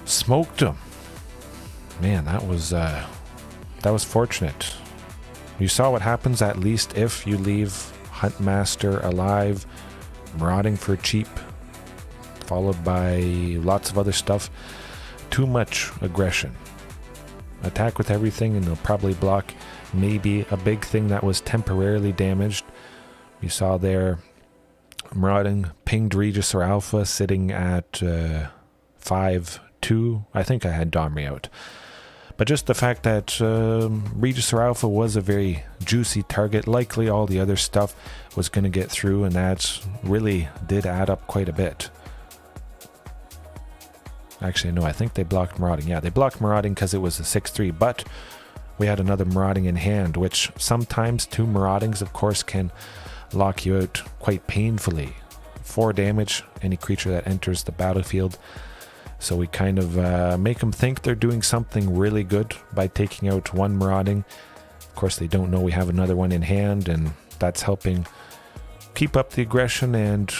S1: Smoked him. Man, that was fortunate. You saw what happens at least if you leave Huntmaster alive, marauding for cheap, followed by lots of other stuff. Too much aggression. Attack with everything and they'll probably block maybe a big thing that was temporarily damaged. You saw there marauding pinged Regisaur Alpha sitting at 5/2. I think I had Domri out. But just the fact that Regisaur Alpha was a very juicy target, likely all the other stuff was going to get through, and that really did add up quite a bit. Actually, no, I think they blocked Marauding. Yeah, they blocked Marauding because it was a 6/3, but we had another Marauding in hand, which sometimes 2 Maraudings, of course, can lock you out quite painfully. 4 damage, any creature that enters the battlefield. So we kind of make them think they're doing something really good by taking out 1 Marauding. Of course, they don't know we have another one in hand, and that's helping keep up the aggression and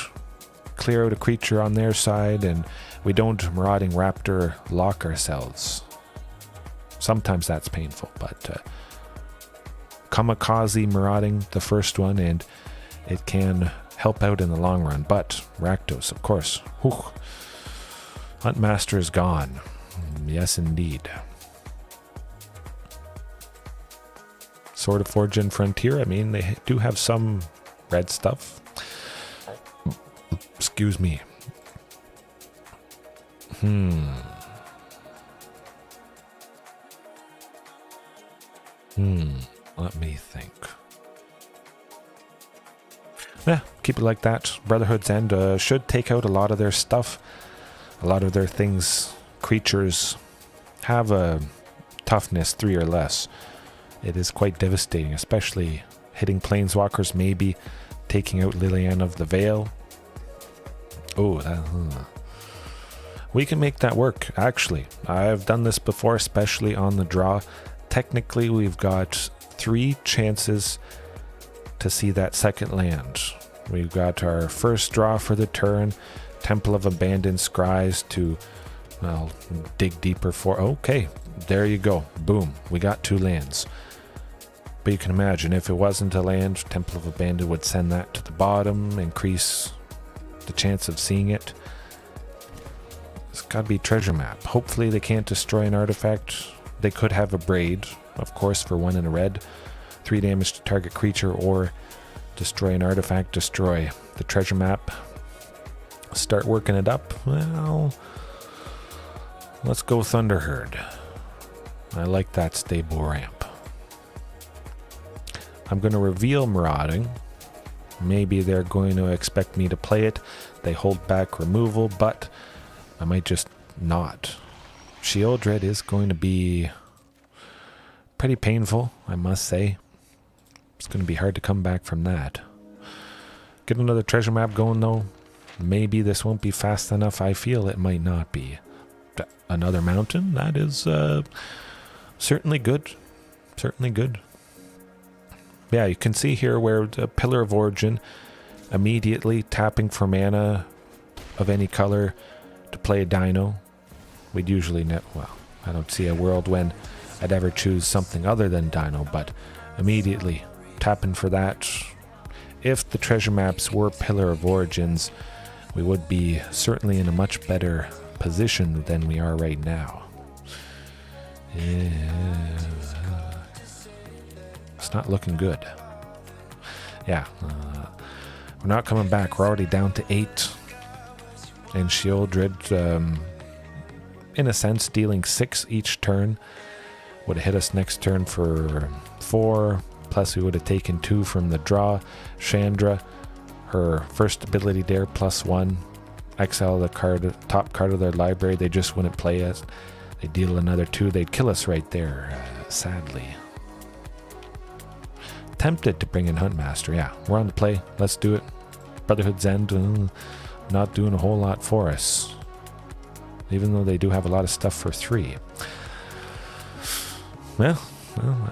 S1: clear out a creature on their side, and we don't Marauding Raptor lock ourselves. Sometimes that's painful, but Kamikaze Marauding, the first one, and it can help out in the long run. But Rakdos, of course. Whew. Huntmaster is gone. Yes, indeed. Sword of Fortune Frontier. I mean, they do have some red stuff. Excuse me. Let me think. Yeah, keep it like that. Brotherhood's End should take out a lot of their stuff. A lot of their things, creatures, have a toughness 3 or less. It is quite devastating, especially hitting planeswalkers, maybe taking out Liliana of the Veil. Oh, we can make that work, actually. I've done this before, especially on the draw. Technically, we've got 3 chances to see that second land. We've got our first draw for the turn, Temple of Abandoned Scries to, well, dig deeper for. Okay, there you go. Boom, we got 2 lands. But you can imagine, if it wasn't a land, Temple of Abandoned would send that to the bottom, increase the chance of seeing it. It's got to be treasure map. Hopefully they can't destroy an artifact. They could have a braid, of course, for 1 in a red. 3 damage to target creature, or destroy an artifact, destroy the treasure map. Start working it up. Well, let's go Thunderherd. I like that stable ramp. I'm going to reveal Marauding. Maybe they're going to expect me to play it. They hold back removal, but I might just not. Shieldred is going to be pretty painful, I must say. It's going to be hard to come back from that. Get another treasure map going, though. Maybe this won't be fast enough. I feel it might not be. Another mountain? That is certainly good. Certainly good. Yeah, you can see here where the Pillar of Origin, immediately tapping for mana of any color to play a Dino. We'd usually well, I don't see a world when I'd ever choose something other than Dino, but immediately tapping for that. If the treasure maps were Pillar of Origins, we would be certainly in a much better position than we are right now. Yeah. It's not looking good. Yeah, we're not coming back. We're already down to 8. And Shieldred, in a sense, dealing 6 each turn. Would have hit us next turn for 4. Plus we would have taken 2 from the draw. Chandra, her first ability there, +1. Exile the card, top card of their library. They just wouldn't play us. They deal another 2. They'd kill us right there, sadly. Tempted to bring in Huntmaster. Yeah, we're on the play. Let's do it. Brotherhood's End, not doing a whole lot for us. Even though they do have a lot of stuff for 3. Well,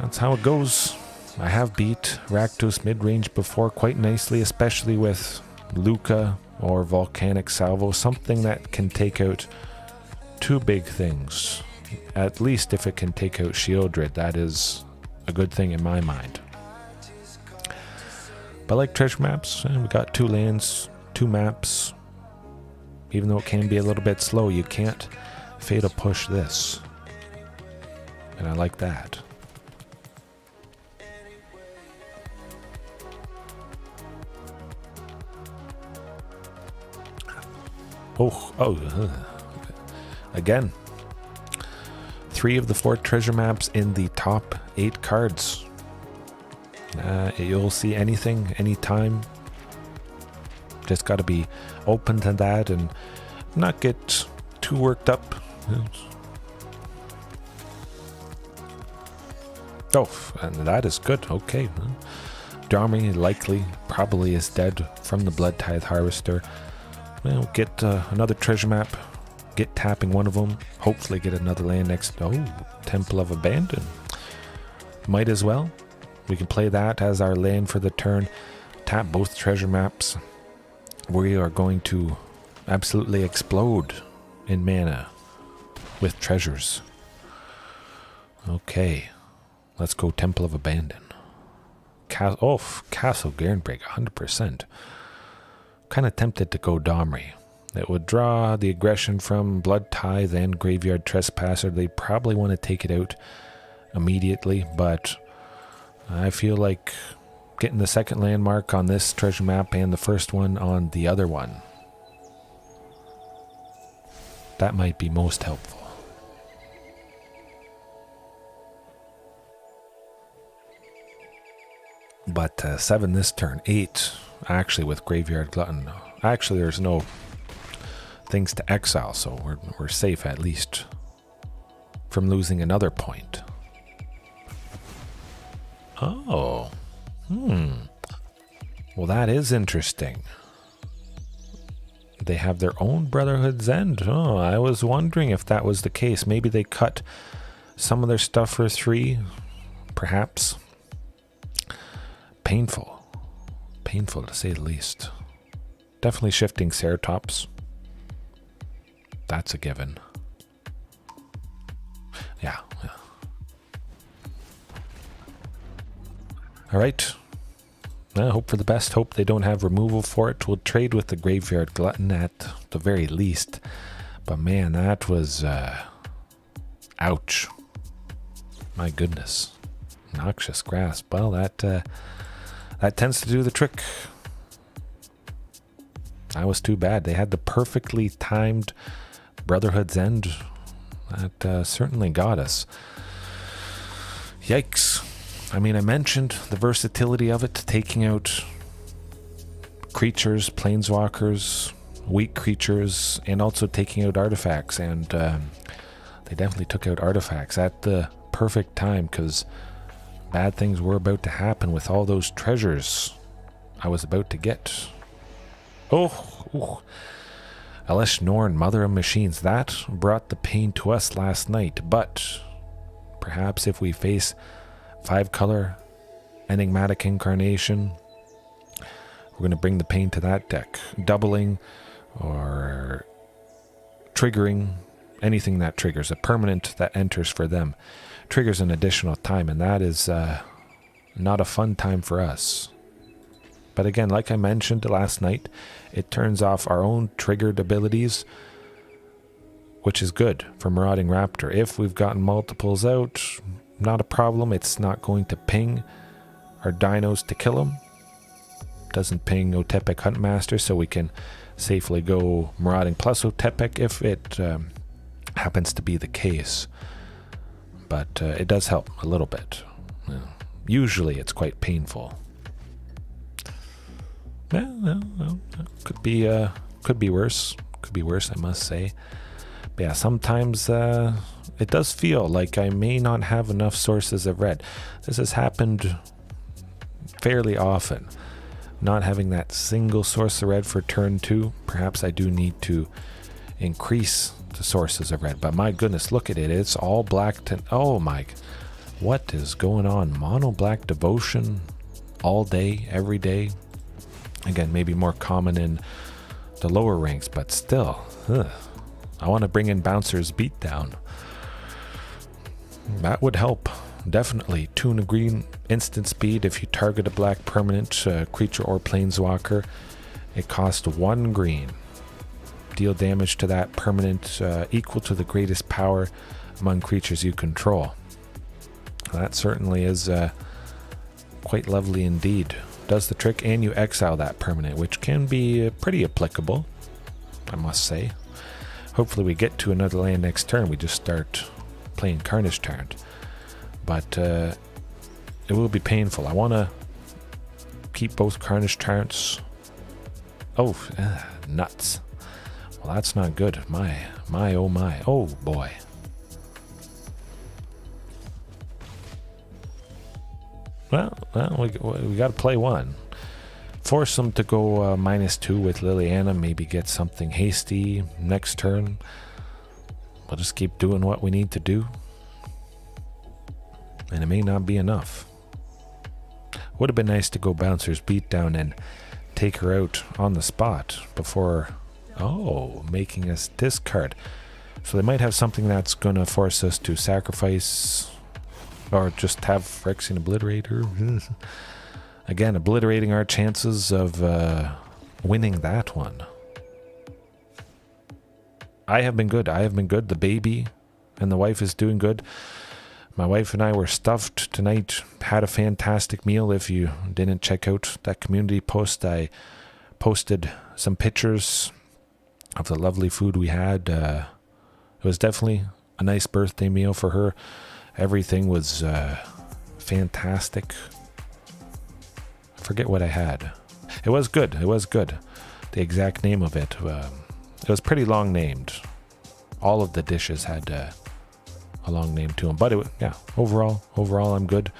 S1: that's how it goes. I have beat Rakdos Midrange before quite nicely, especially with Lukka or Volcanic Salvo. Something that can take out 2 big things. At least if it can take out Shieldred, that is a good thing in my mind. But like treasure maps, we got 2 lands, 2 maps. Even though it can be a little bit slow, you can't fatal push this. And I like that. Again. 3 of the 4 treasure maps in the top 8 cards. You'll see anything, anytime. Just got to be open to that and not get too worked up. Oh, and that is good. Okay. Domri likely, probably is dead from the Blood Tithe Harvester. Well, get another treasure map. Get tapping one of them. Hopefully get another land next. Oh, Temple of Abandon. Might as well. We can play that as our land for the turn. Tap both treasure maps. We are going to absolutely explode in mana with treasures. Okay. Let's go Temple of Abandon. Castle Garenbrig, 100%. Kind of tempted to go Domri. It would draw the aggression from Blood Tithe and Graveyard Trespasser. They probably want to take it out immediately, but I feel like getting the second landmark on this treasure map and the first one on the other one. That might be most helpful. But 7 this turn, 8 actually with Graveyard Glutton. Actually, there's no things to exile, so we're safe at least from losing another point. Oh. Well, that is interesting. They have their own Brotherhood's End. Oh, I was wondering if that was the case. Maybe they cut some of their stuff for 3, perhaps. Painful. Painful to say the least. Definitely Shifting Ceratops. That's a given. Yeah. Alright. Hope for the best. Hope they don't have removal for it. We'll trade with the Graveyard Glutton at the very least. But man, that was... ouch. My goodness. Noxious Grasp. Well, that tends to do the trick. That was too bad. They had the perfectly timed Brotherhood's End. That certainly got us. Yikes. I mean, I mentioned the versatility of it, taking out creatures, planeswalkers, weak creatures, and also taking out artifacts. And they definitely took out artifacts at the perfect time, because bad things were about to happen with all those treasures I was about to get. Oh, Elesh Norn, Mother of Machines. That brought the pain to us last night, but perhaps if we face 5-color Enigmatic Incarnation, we're going to bring the pain to that deck. Doubling or triggering anything that triggers. A permanent that enters for them triggers an additional time, and that is not a fun time for us. But again, like I mentioned last night, it turns off our own triggered abilities, which is good for Marauding Raptor. If we've gotten multiples out, not a problem. It's not going to ping our dinos to kill them. Doesn't ping Otepec Huntmaster, so we can safely go Marauding plus Otepec if it happens to be the case. But it does help a little bit. Usually it's quite painful. Could be worse. Could be worse, I must say. But yeah, sometimes it does feel like I may not have enough sources of red. This has happened fairly often. Not having that single source of red for turn 2. Perhaps I do need to increase the sources of red. But my goodness, look at it. It's all black. Oh my. What is going on? Mono black devotion all day, every day. Again, maybe more common in the lower ranks, but still. I want to bring in Bouncer's Beatdown. That would help. Definitely. Tune a green instant speed if you target a black permanent creature or planeswalker. It costs 1 green. Deal damage to that permanent equal to the greatest power among creatures you control. That certainly is quite lovely indeed. Does the trick, and you exile that permanent, which can be pretty applicable, I must say. Hopefully we get to another land next turn. We just start playing Carnage Tyrant. But it will be painful. I want to keep both Carnage Tyrants. Oh, nuts. Well, that's not good. My, oh my. Oh, boy. Well, we got to play one. Force them to go -2 with Liliana. Maybe get something hasty next turn. We'll just keep doing what we need to do. And it may not be enough. Would have been nice to go Bouncer's Beatdown and take her out on the spot before, making us discard. So they might have something that's going to force us to sacrifice or just have Phyrexian Obliterator. Again, obliterating our chances of winning that one. I have been good. The baby and the wife is doing good. My wife and I were stuffed tonight, had a fantastic meal. If you didn't check out that community post, I posted some pictures of the lovely food we had. It was definitely a nice birthday meal for her. Everything was fantastic. I forget what I had. It was good. It was good. The exact name of it. It was pretty long named. All of the dishes had a long name to them. But yeah, overall I'm good.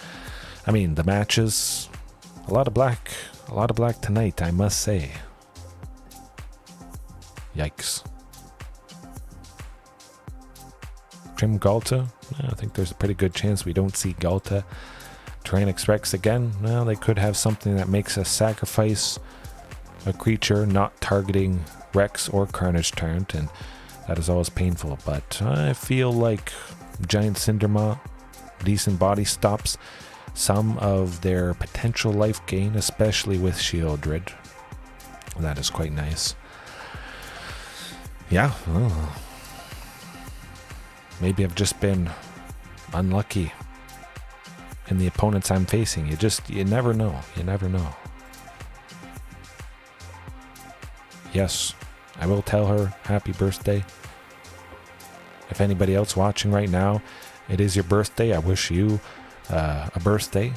S1: I mean, the matches, a lot of black tonight, I must say. Yikes. Trim Ghalta. I think there's a pretty good chance we don't see Ghalta. Tyrranax Rex again. Well, they could have something that makes us sacrifice a creature not targeting Rex or Carnage Tyrant, and that is always painful. But I feel like Giant Cindermaw, decent body, stops some of their potential life gain, especially with Shieldred. That is quite nice. Yeah, well, maybe I've just been unlucky in the opponents I'm facing. You never know. You never know. Yes, I will tell her happy birthday. If anybody else watching right now, it is your birthday. I wish you a birthday.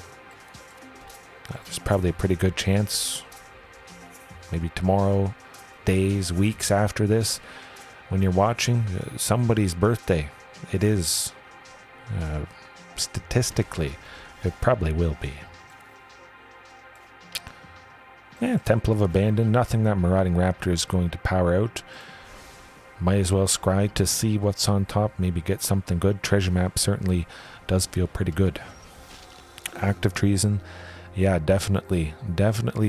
S1: There's probably a pretty good chance, maybe tomorrow, days, weeks after this, when you're watching, somebody's birthday. It is, statistically, it probably will be. Yeah, Temple of Abandon, nothing that Marauding Raptor is going to power out. Might as well scry to see what's on top, maybe get something good. Treasure map certainly does feel pretty good. Active Treason, yeah, definitely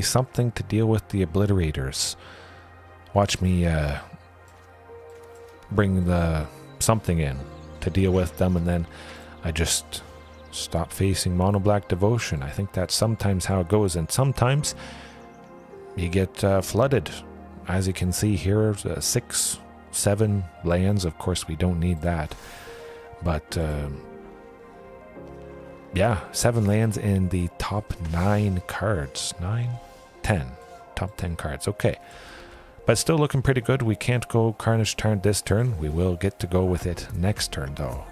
S1: something to deal with the Obliterators. Watch me bring the something in to deal with them, and then I just stop facing Mono Black Devotion. I think that's sometimes how it goes, and sometimes you get flooded. As you can see here, 6, 7 lands. Of course, we don't need that. But, yeah, 7 lands in the top 9 cards. 9? 10. Top 10 cards. Okay. But still looking pretty good. We can't go Carnage Tyrant this turn. We will get to go with it next turn, though.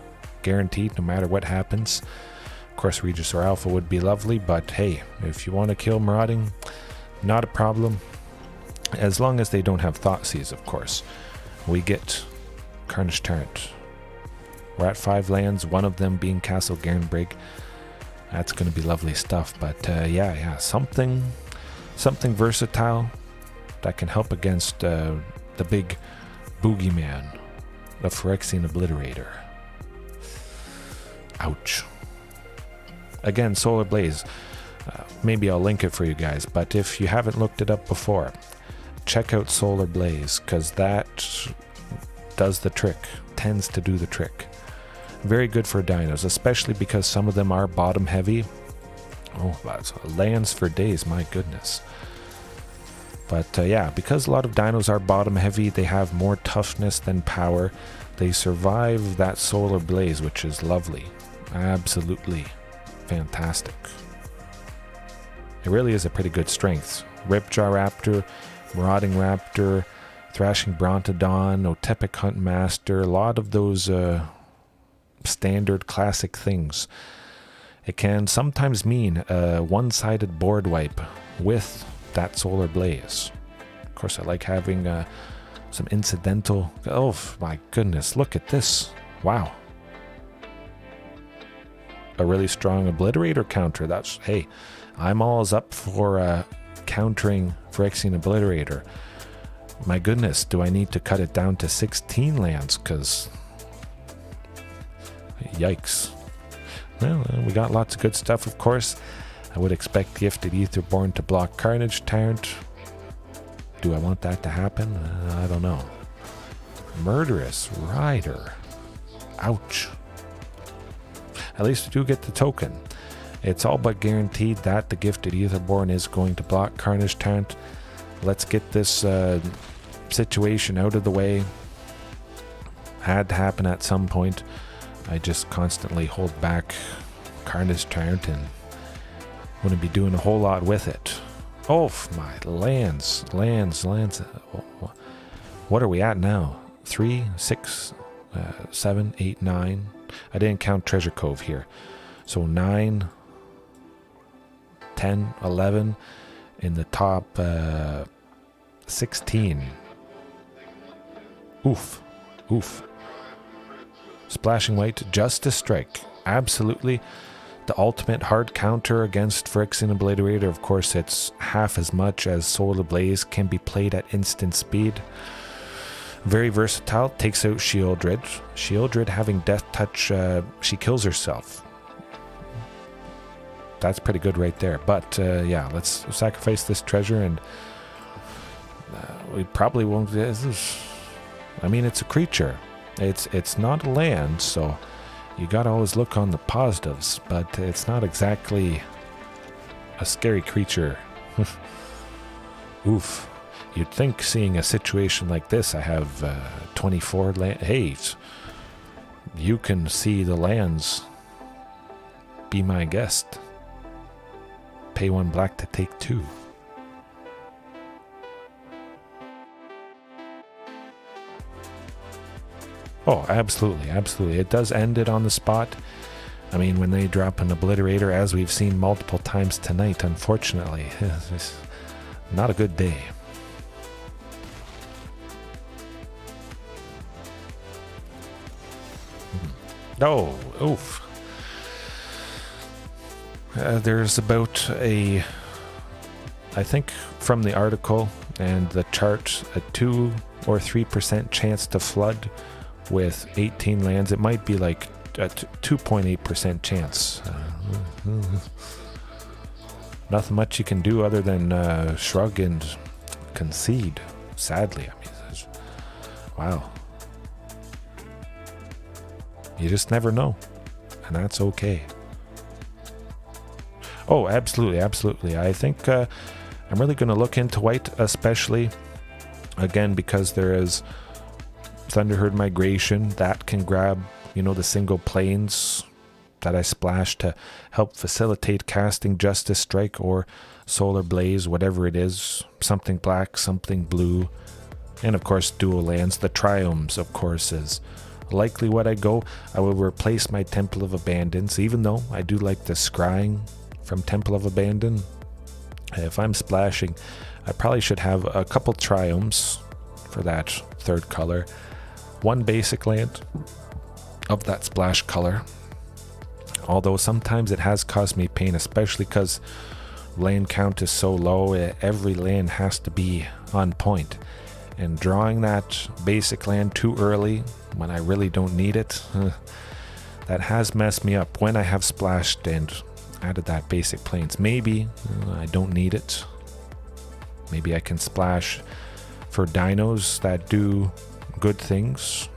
S1: Guaranteed, no matter what happens. Of course, Regisaur Alpha would be lovely, but hey, if you want to kill Marauding, not a problem. As long as they don't have Thoughtseize, of course. We get Carnage Tyrant. We're at 5 lands, one of them being Castle Garenbrig. That's going to be lovely stuff, but yeah, something versatile that can help against the big boogeyman, the Phyrexian Obliterator. Ouch. Again, Solar Blaze. Maybe I'll link it for you guys, but if you haven't looked it up before, check out Solar Blaze, because that does the trick, tends to do the trick. Very good for dinos, especially because some of them are bottom heavy. Oh, that's lands for days, my goodness. But yeah, because a lot of dinos are bottom heavy, they have more toughness than power. They survive that Solar Blaze, which is lovely. Absolutely fantastic. It really is a pretty good strength. Ripjaw Raptor, Marauding Raptor, Thrashing Brontodon, Otepec Huntmaster, a lot of those standard classic things. It can sometimes mean a one-sided board wipe with that Solar Blaze. Of course, I like having some incidental... Oh my goodness, look at this. Wow. A really strong Obliterator counter. That's... Hey, I'm always up for countering Phyrexian Obliterator. My goodness, do I need to cut it down to 16 lands? Because... Yikes. Well, we got lots of good stuff, of course. I would expect Gifted Aetherborn to block Carnage Tyrant. Do I want that to happen? I don't know. Murderous Rider. Ouch. At least we do get the token. It's all but guaranteed that the Gifted Aetherborn is going to block Carnage Tyrant. Let's get this situation out of the way. Had to happen at some point. I just constantly hold back Carnage Tyrant and wouldn't be doing a whole lot with it. Oh, my lands. What are we at now? 3, 6, 7, 8, 9. I didn't count Treasure Cove here. So 9, 10, 11 in the top 16. Oof. Splashing White, Justice Strike. Absolutely the ultimate hard counter against Phyrexian Obliterator. Of course, it's half as much as Solar Blaze, can be played at instant speed. Very versatile, takes out Shieldred. Shieldred having Death Touch, she kills herself. That's pretty good right there. But yeah, let's sacrifice this treasure, and we probably won't. I mean, it's a creature. It's not a land, so you gotta always look on the positives. But it's not exactly a scary creature. Oof. You'd think, seeing a situation like this, I have 24 land. Hey, you can see the lands. Be my guest. Pay 1 black to take 2. Oh, absolutely. It does end it on the spot. I mean, when they drop an Obliterator, as we've seen multiple times tonight, unfortunately, it's not a good day. Oh, oof. There's about I think from the article and the chart, a 2 or 3% chance to flood with 18 lands. It might be like a 2.8% chance. Nothing much you can do other than shrug and concede, sadly. I mean, wow. You just never know, and that's okay. Oh, absolutely. I think I'm really going to look into white, especially, again, because there is Thunderherd Migration that can grab, the single planes that I splash to help facilitate casting Justice Strike or Solar Blaze, whatever it is, something black, something blue, and of course dual lands. The Triomes, of course, is likely what I go. I will replace my Temple of Abandons, even though I do like the scrying from Temple of Abandon. If I'm splashing, I probably should have a couple Triomes for that third color, 1 basic land of that splash color, although sometimes it has caused me pain, especially because land count is so low. Every land has to be on point, and drawing that basic land too early when I really don't need it, that has messed me up when I have splashed and added that basic planes. Maybe I don't need it. Maybe I can splash for dinos that do good things.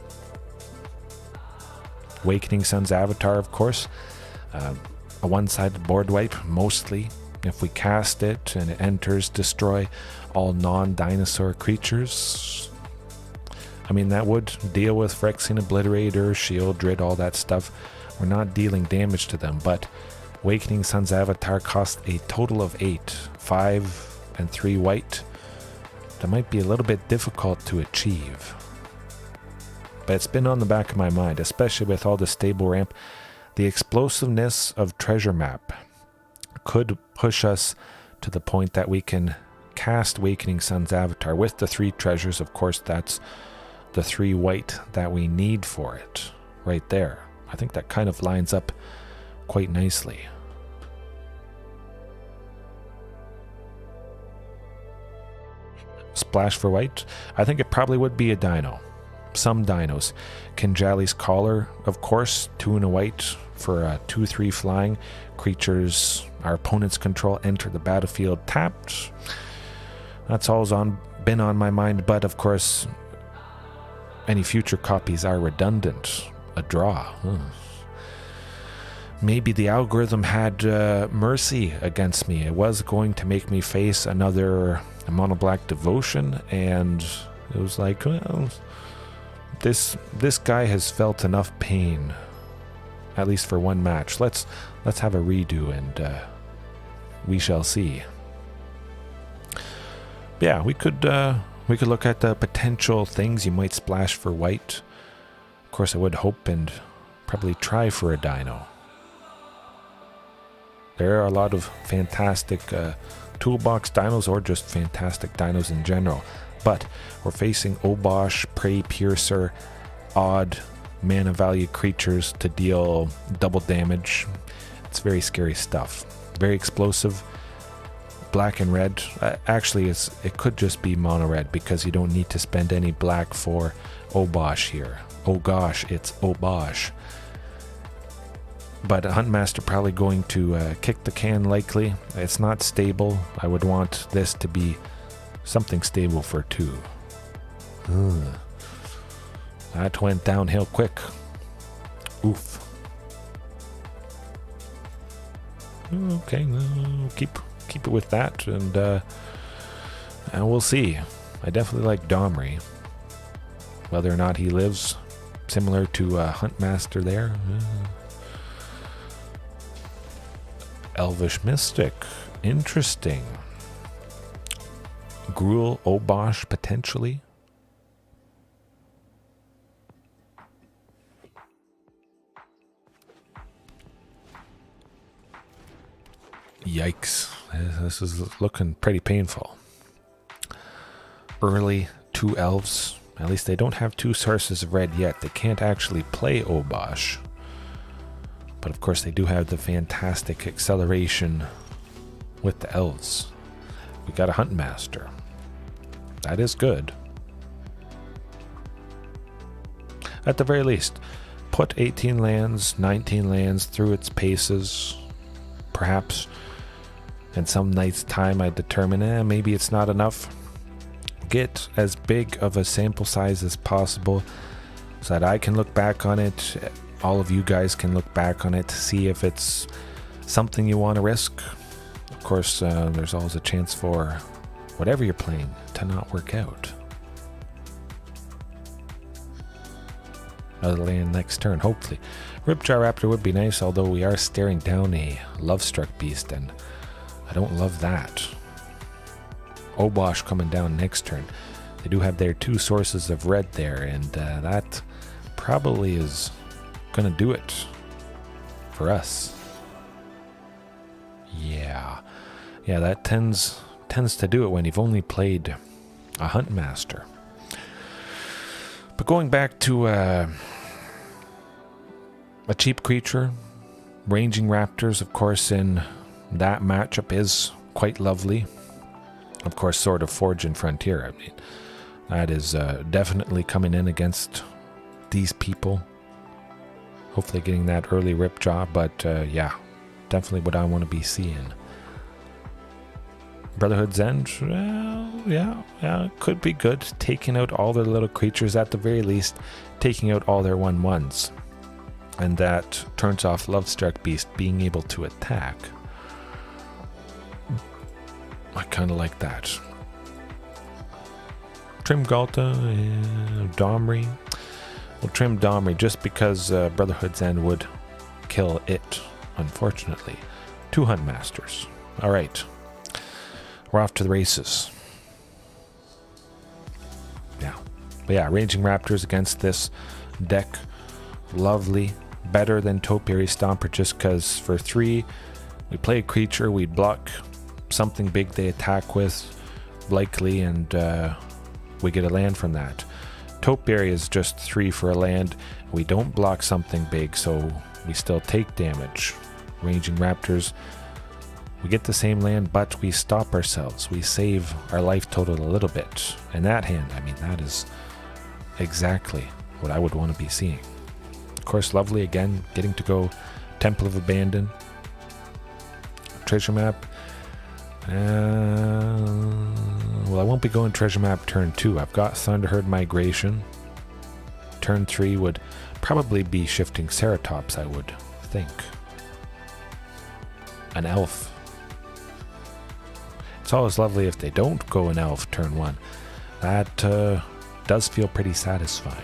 S1: Awakening Sun's Avatar, of course. A one-sided board wipe, mostly. If we cast it and it enters, destroy all non-dinosaur creatures. I mean, that would deal with Phyrexian Obliterator, Shieldred, all that stuff. We're not dealing damage to them, but Awakening Sun's Avatar costs a total of 8, 5 and 3 white. That might be a little bit difficult to achieve. But it's been on the back of my mind, especially with all the stable ramp. The explosiveness of Treasure Map could push us to the point that we can cast Awakening Sun's Avatar with the 3 treasures. Of course, that's the 3 white that we need for it right there. I think that kind of lines up quite nicely. Splash for white. I think it probably would be a dino. Some dinos. Kinjali's Collar, of course, 2 and a white for a 2/3 flying. Creatures our opponents control enter the battlefield tapped. That's always been on my mind, but of course any future copies are redundant. A draw. Maybe the algorithm had mercy against me. It was going to make me face another Mono Black Devotion, and it was like, well, this guy has felt enough pain at least for one match. Let's have a redo, and we shall see. Yeah, we could look at the potential things you might splash for white. Of course, I would hope and probably try for a Dino. There are a lot of fantastic toolbox dinos, or just fantastic dinos in general. But we're facing Obosh, Prey Piercer, odd mana value creatures to deal double damage. It's very scary stuff. Very explosive. Black and red. Actually, it could just be mono red, because you don't need to spend any black for Obosh here. Oh gosh, it's Obosh. But Huntmaster probably going to kick the can likely. It's not stable. I would want this to be something stable for 2. That went downhill quick. Oof. Okay, keep it with that, and we'll see. I definitely like Domri. Whether or not he lives similar to Huntmaster there. Elvish Mystic. Interesting. Gruul, Obosh, potentially. Yikes. This is looking pretty painful. Early 2 elves. At least they don't have 2 sources of red yet. They can't actually play Obosh. But of course they do have the fantastic acceleration with the elves. We got a Huntmaster. That is good. At the very least, put 18 lands, 19 lands through its paces. Perhaps in some night's time I determine, maybe it's not enough. Get as big of a sample size as possible so that I can look back on it. All of you guys can look back on it to see if it's something you want to risk. Of course, there's always a chance for whatever you're playing to not work out. Another land next turn, hopefully. Ripjaw Raptor would be nice, although we are staring down a Love-Struck Beast, and I don't love that. Obosh coming down next turn. They do have their 2 sources of red there, and that probably is gonna do it for us. Yeah, that tends to do it when you've only played a Huntmaster. But going back to a cheap creature, Ranging Raptors, of course, in that matchup is quite lovely. Of course, Sword of Forge and Frontier. I mean, that is definitely coming in against these people. Hopefully getting that early Ripjaw, but yeah, definitely what I want to be seeing. Brotherhood's End, well, yeah, could be good. Taking out all their little creatures, at the very least, taking out all their 1/1s. And that turns off Love-Struck Beast being able to attack. I kind of like that. Trim Ghalta and Domri. We'll trim Domri just because Brotherhood's End would kill it, unfortunately. 2 Huntmasters. Alright. We're off to the races. Yeah. But yeah, Ranging Raptors against this deck. Lovely. Better than Topiary Stomper just because for 3, we play a creature, we block something big they attack with, likely, and we get a land from that. Topiary is just 3 for a land. We don't block something big, so we still take damage. Ranging Raptors, we get the same land, but we stop ourselves. We save our life total a little bit. And that hand, I mean, that is exactly what I would want to be seeing. Of course, lovely again, getting to go Temple of Abandon. Treasure Map. Well, I won't be going Treasure Map turn 2. I've got Thunderherd Migration. Turn 3 would probably be Shifting Ceratops, I would think. An elf. It's always lovely if they don't go an elf turn 1. That does feel pretty satisfying.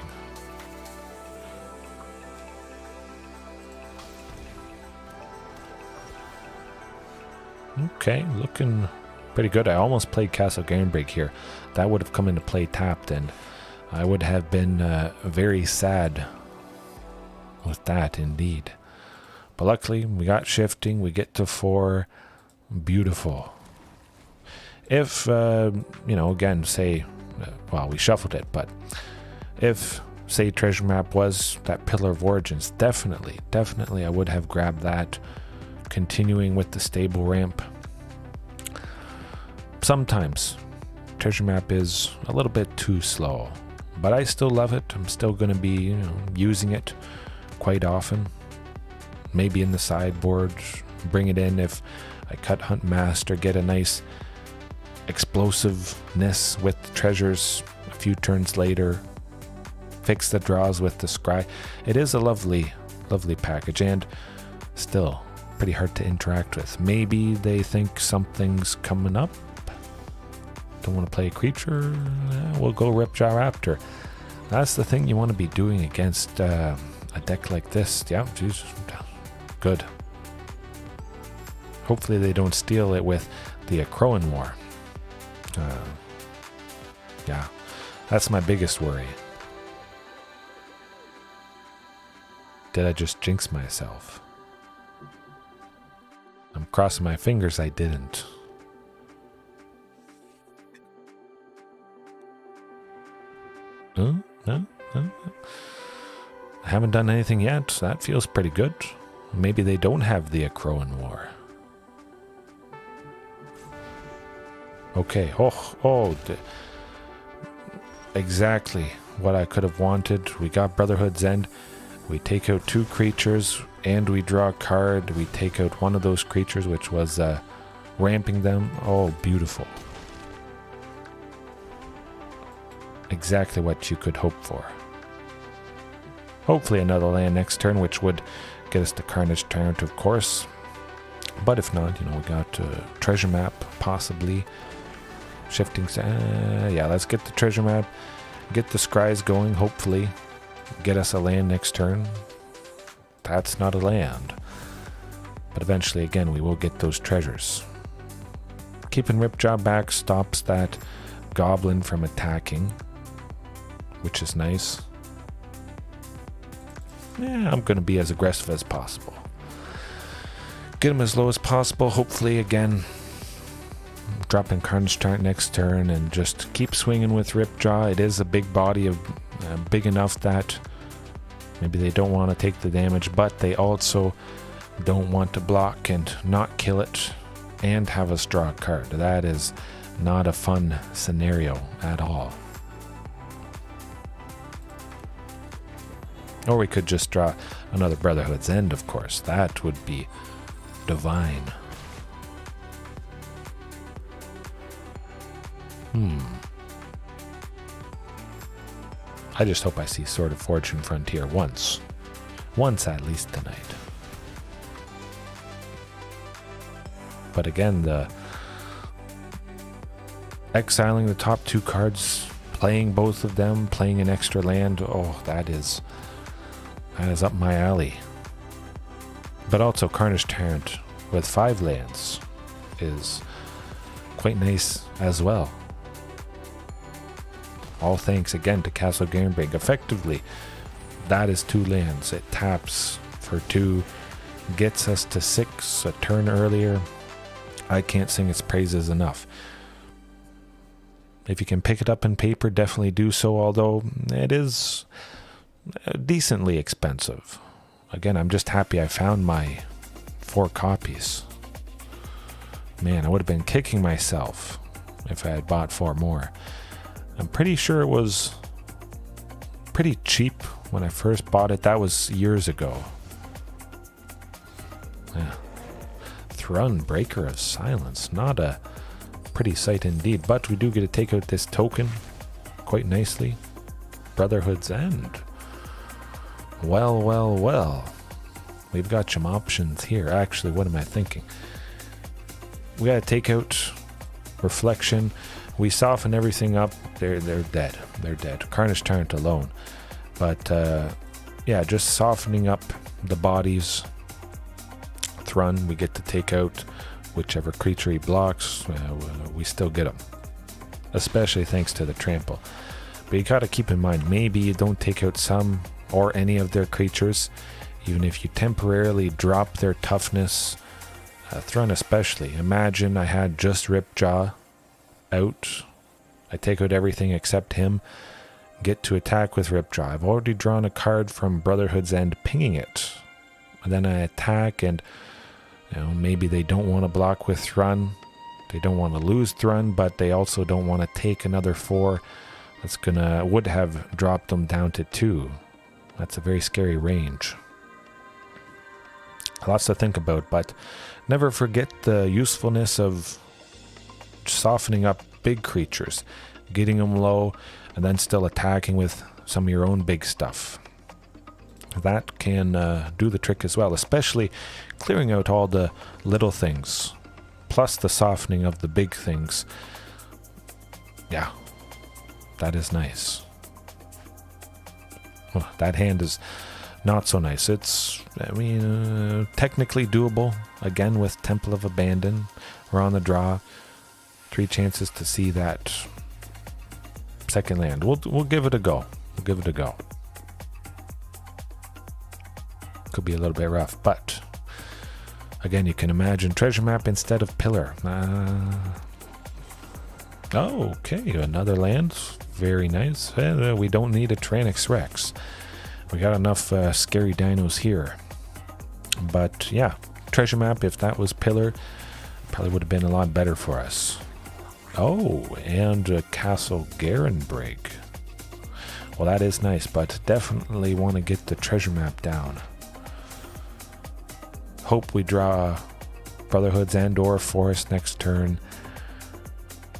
S1: Okay, looking pretty good. I almost played Castle Garenbrig here. That would have come into play tapped, and I would have been very sad with that indeed. But luckily, we got shifting. We get to 4. Beautiful. If, again, say, well, we shuffled it, but if, say, treasure map was that Pillar of Origins, definitely, I would have grabbed that. Continuing with the stable ramp. Sometimes treasure map is a little bit too slow, but I still love it. I'm still going to be using it quite often. Maybe in the sideboard, bring it in if I cut Huntmaster, get a nice explosiveness with the treasures a few turns later, fix the draws with the scry. It is a lovely package, and still pretty hard to interact with. Maybe they think something's coming up. Don't want to play a creature? We'll go Ripjaw Raptor. That's the thing you want to be doing against a deck like this. Yeah, geez. Good. Hopefully they don't steal it with the Crowan War. Yeah, that's my biggest worry. Did I just jinx myself? I'm crossing my fingers I didn't. No. I haven't done anything yet. That feels pretty good. Maybe they don't have the Crowan War. Okay. Exactly what I could have wanted. We got Brotherhood's End. We take out 2 creatures and we draw a card. We take out one of those creatures, which was ramping them. Oh, beautiful. Exactly what you could hope for. Hopefully another land next turn, which would get us the Carnage Tyrant, of course. But if not, we got treasure map, possibly. Shifting. Yeah, let's get the treasure map. Get the scries going, hopefully. Get us a land next turn. That's not a land. But eventually, again, we will get those treasures. Keeping Ripjaw back stops that goblin from attacking, which is nice. Yeah, I'm going to be as aggressive as possible. Get him as low as possible. Hopefully, again, dropping Carnage Tyrant next turn and just keep swinging with Ripjaw. It is a big body, of big enough that maybe they don't want to take the damage, but they also don't want to block and not kill it and have us draw a card. That is not a fun scenario at all. Or we could just draw another Brotherhood's End, of course. That would be divine. I just hope I see Sword of Fortune Frontier once. Once at least tonight. But again, the exiling the top 2 cards, playing both of them, playing an extra land, oh, that is up my alley. But also Carnage Tyrant with 5 lands is quite nice as well. All thanks again to Castle Garenbrig. Effectively, that is 2 lands. It taps for 2, gets us to 6 a turn earlier. I can't sing its praises enough. If you can pick it up in paper, definitely do so, although it is decently expensive. Again, I'm just happy I found my 4 copies. Man, I would have been kicking myself if I had bought 4 more. I'm pretty sure it was pretty cheap when I first bought it. That was years ago. Yeah. Thrun, Breaker of Silence. Not a pretty sight indeed, but we do get to take out this token quite nicely. Brotherhood's End. Well. We've got some options here. Actually, what am I thinking? We gotta take out Reflection. We soften everything up. They're dead. They're dead. Carnage Tyrant alone. But yeah, just softening up the bodies. Thrun, we get to take out whichever creature he blocks, we still get him. Especially thanks to the trample. But you gotta keep in mind, maybe you don't take out some or any of their creatures, even if you temporarily drop their toughness. Thrun especially. Imagine I had just Ripjaw out. I take out everything except him. Get to attack with Ripjaw. I've already drawn a card from Brotherhood's End, pinging it. And then I attack, and maybe they don't want to block with Thrun. They don't want to lose Thrun, but they also don't want to take another 4. That's would have dropped them down to 2. That's a very scary range. Lots to think about, but never forget the usefulness of softening up big creatures, getting them low, and then still attacking with some of your own big stuff. That can do the trick as well, especially clearing out all the little things, plus the softening of the big things. Yeah, that is nice. Well, that hand is not so nice. It's, technically doable, again with Temple of Abandon. We're on the draw. 3 chances to see that second land. We'll give it a go. We'll give it a go. Could be a little bit rough, but again, you can imagine treasure map instead of pillar. Okay, another land. Very nice. We don't need a Tyrranax Rex. We got enough scary dinos here. But yeah, treasure map, if that was pillar, probably would have been a lot better for us. Oh, and Castle Garenbrig. Well, that is nice, but definitely want to get the treasure map down. Hope we draw Brotherhood's and or Forest next turn.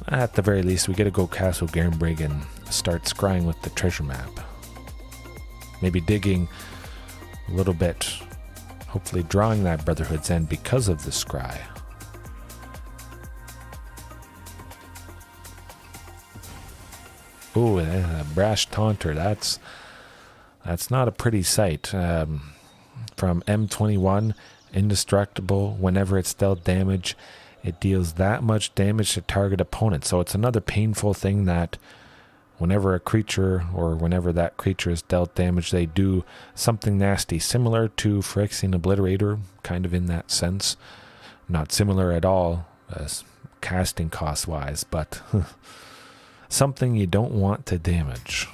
S1: At the very least, we get to go Castle Garenbrig and start scrying with the treasure map. Maybe digging a little bit, hopefully drawing that Brotherhood's End because of the scry. Ooh, a Brash Taunter, that's not a pretty sight. From M21, indestructible. Whenever it's dealt damage, it deals that much damage to target opponent. So it's another painful thing that whenever a creature or whenever that creature is dealt damage, they do something nasty, similar to Phyrexian Obliterator, kind of in that sense. Not similar at all, as casting cost wise, but something you don't want to damage.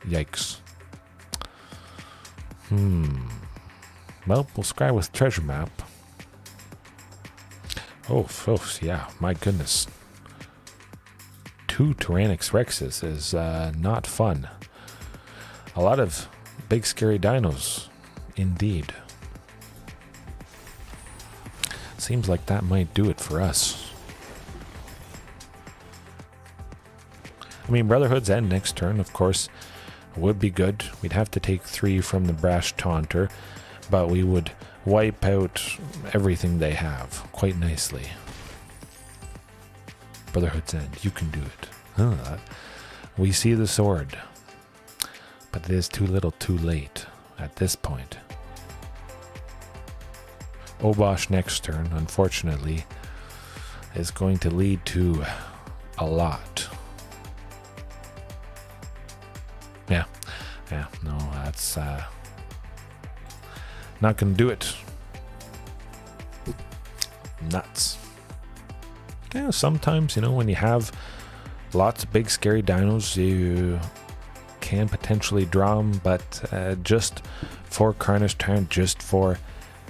S1: Yikes. Well, we'll scry with treasure map. Oh, yeah, my goodness. 2 Tyrranax Rexes is not fun. A lot of big scary dinos, indeed. Seems like that might do it for us. I mean, Brotherhood's End next turn, of course, would be good. We'd have to take 3 from the Brash Taunter, but we would wipe out everything they have quite nicely. Brotherhood's End, you can do it. We see the sword, but it is too little too late at this point. Obosh next turn, unfortunately, is going to lead to a lot. Yeah, no, that's not gonna do it. Nuts. Yeah, sometimes, when you have lots of big scary dinos, you can potentially draw them, but just for Carnage Tyrant, just for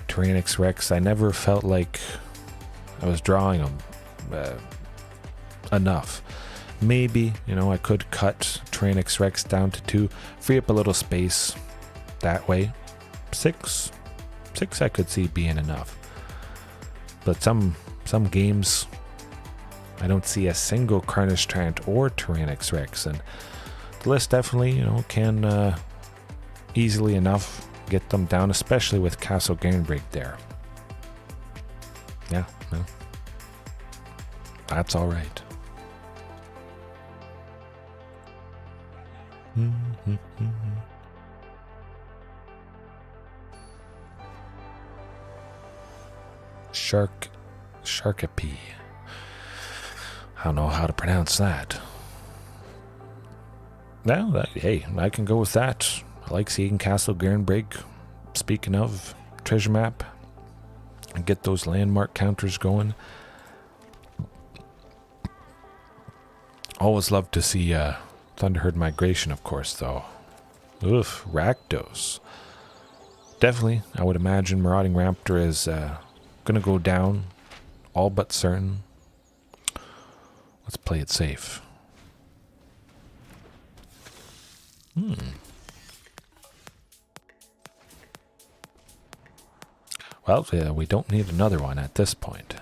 S1: Tyrranax Rex, I never felt like I was drawing them enough. Maybe, I could cut Tyrranax Rex down to 2, free up a little space that way. 6 I could see being enough. But some games, I don't see a single Carnage Tyrant or Tyrranax Rex, and the list definitely, can easily enough get them down, especially with Castle Garenbrig there. Yeah, no, that's all right. Sharkapee. I don't know how to pronounce that. Well, hey, I can go with that. I like seeing Castle Garenbrig. Speaking of treasure map, and get those landmark counters going. Always love to see Thunderherd Migration, of course, though. Oof, Rakdos. Definitely, I would imagine Marauding Raptor is going to go down, all but certain. Let's play it safe. Well, we don't need another one at this point.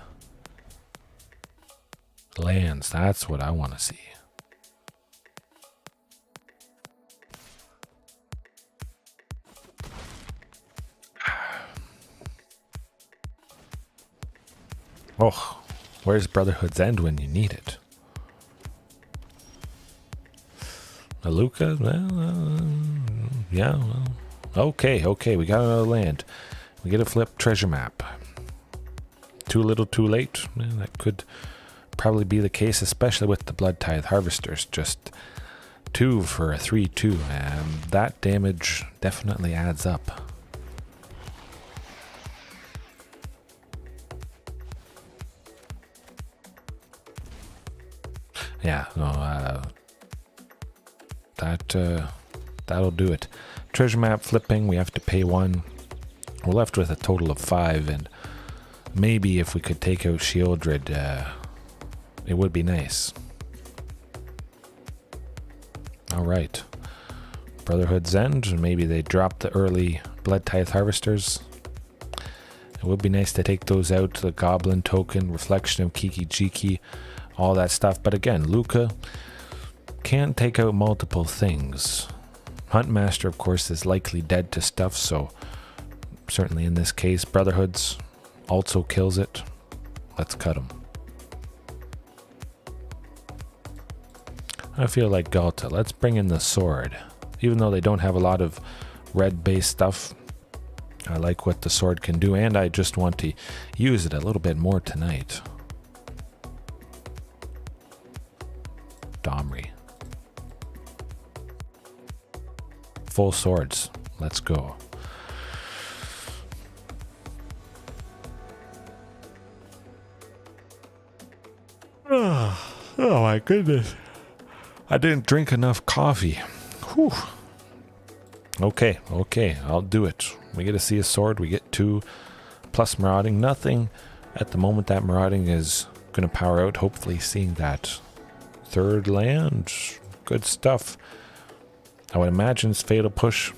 S1: Lands, that's what I want to see. Oh, where's Brotherhood's End when you need it? A Lukka? Well, yeah, well. Okay, we got another land. We get a flip treasure map. Too little, too late. That could probably be the case, especially with the Blood Tithe Harvesters. Just 2 for a 3/2. That damage definitely adds up. Yeah, no, that'll do it. Treasure map flipping, we have to pay 1. We're left with a total of 5, and maybe if we could take out Shieldred, it would be nice. Alright. Brotherhood's End, maybe they drop the early Blood Tithe Harvesters. It would be nice to take those out, the Goblin token, Reflection of Kiki Jiki, all that stuff. But again, Lukka can't take out multiple things. Huntmaster, of course, is likely dead to stuff, so certainly in this case, Brotherhood's also kills it. Let's cut him. I feel like Ghalta. Let's bring in the sword. Even though they don't have a lot of red-based stuff, I like what the sword can do, and I just want to use it a little bit more tonight. Domri. Full swords. Let's go. Oh my goodness. I didn't drink enough coffee. Whew. Okay, I'll do it. We get to see a sword, we get 2 plus marauding. Nothing at the moment that marauding is going to power out. Hopefully seeing that 3rd land. Good stuff. I would imagine it's Fatal Push.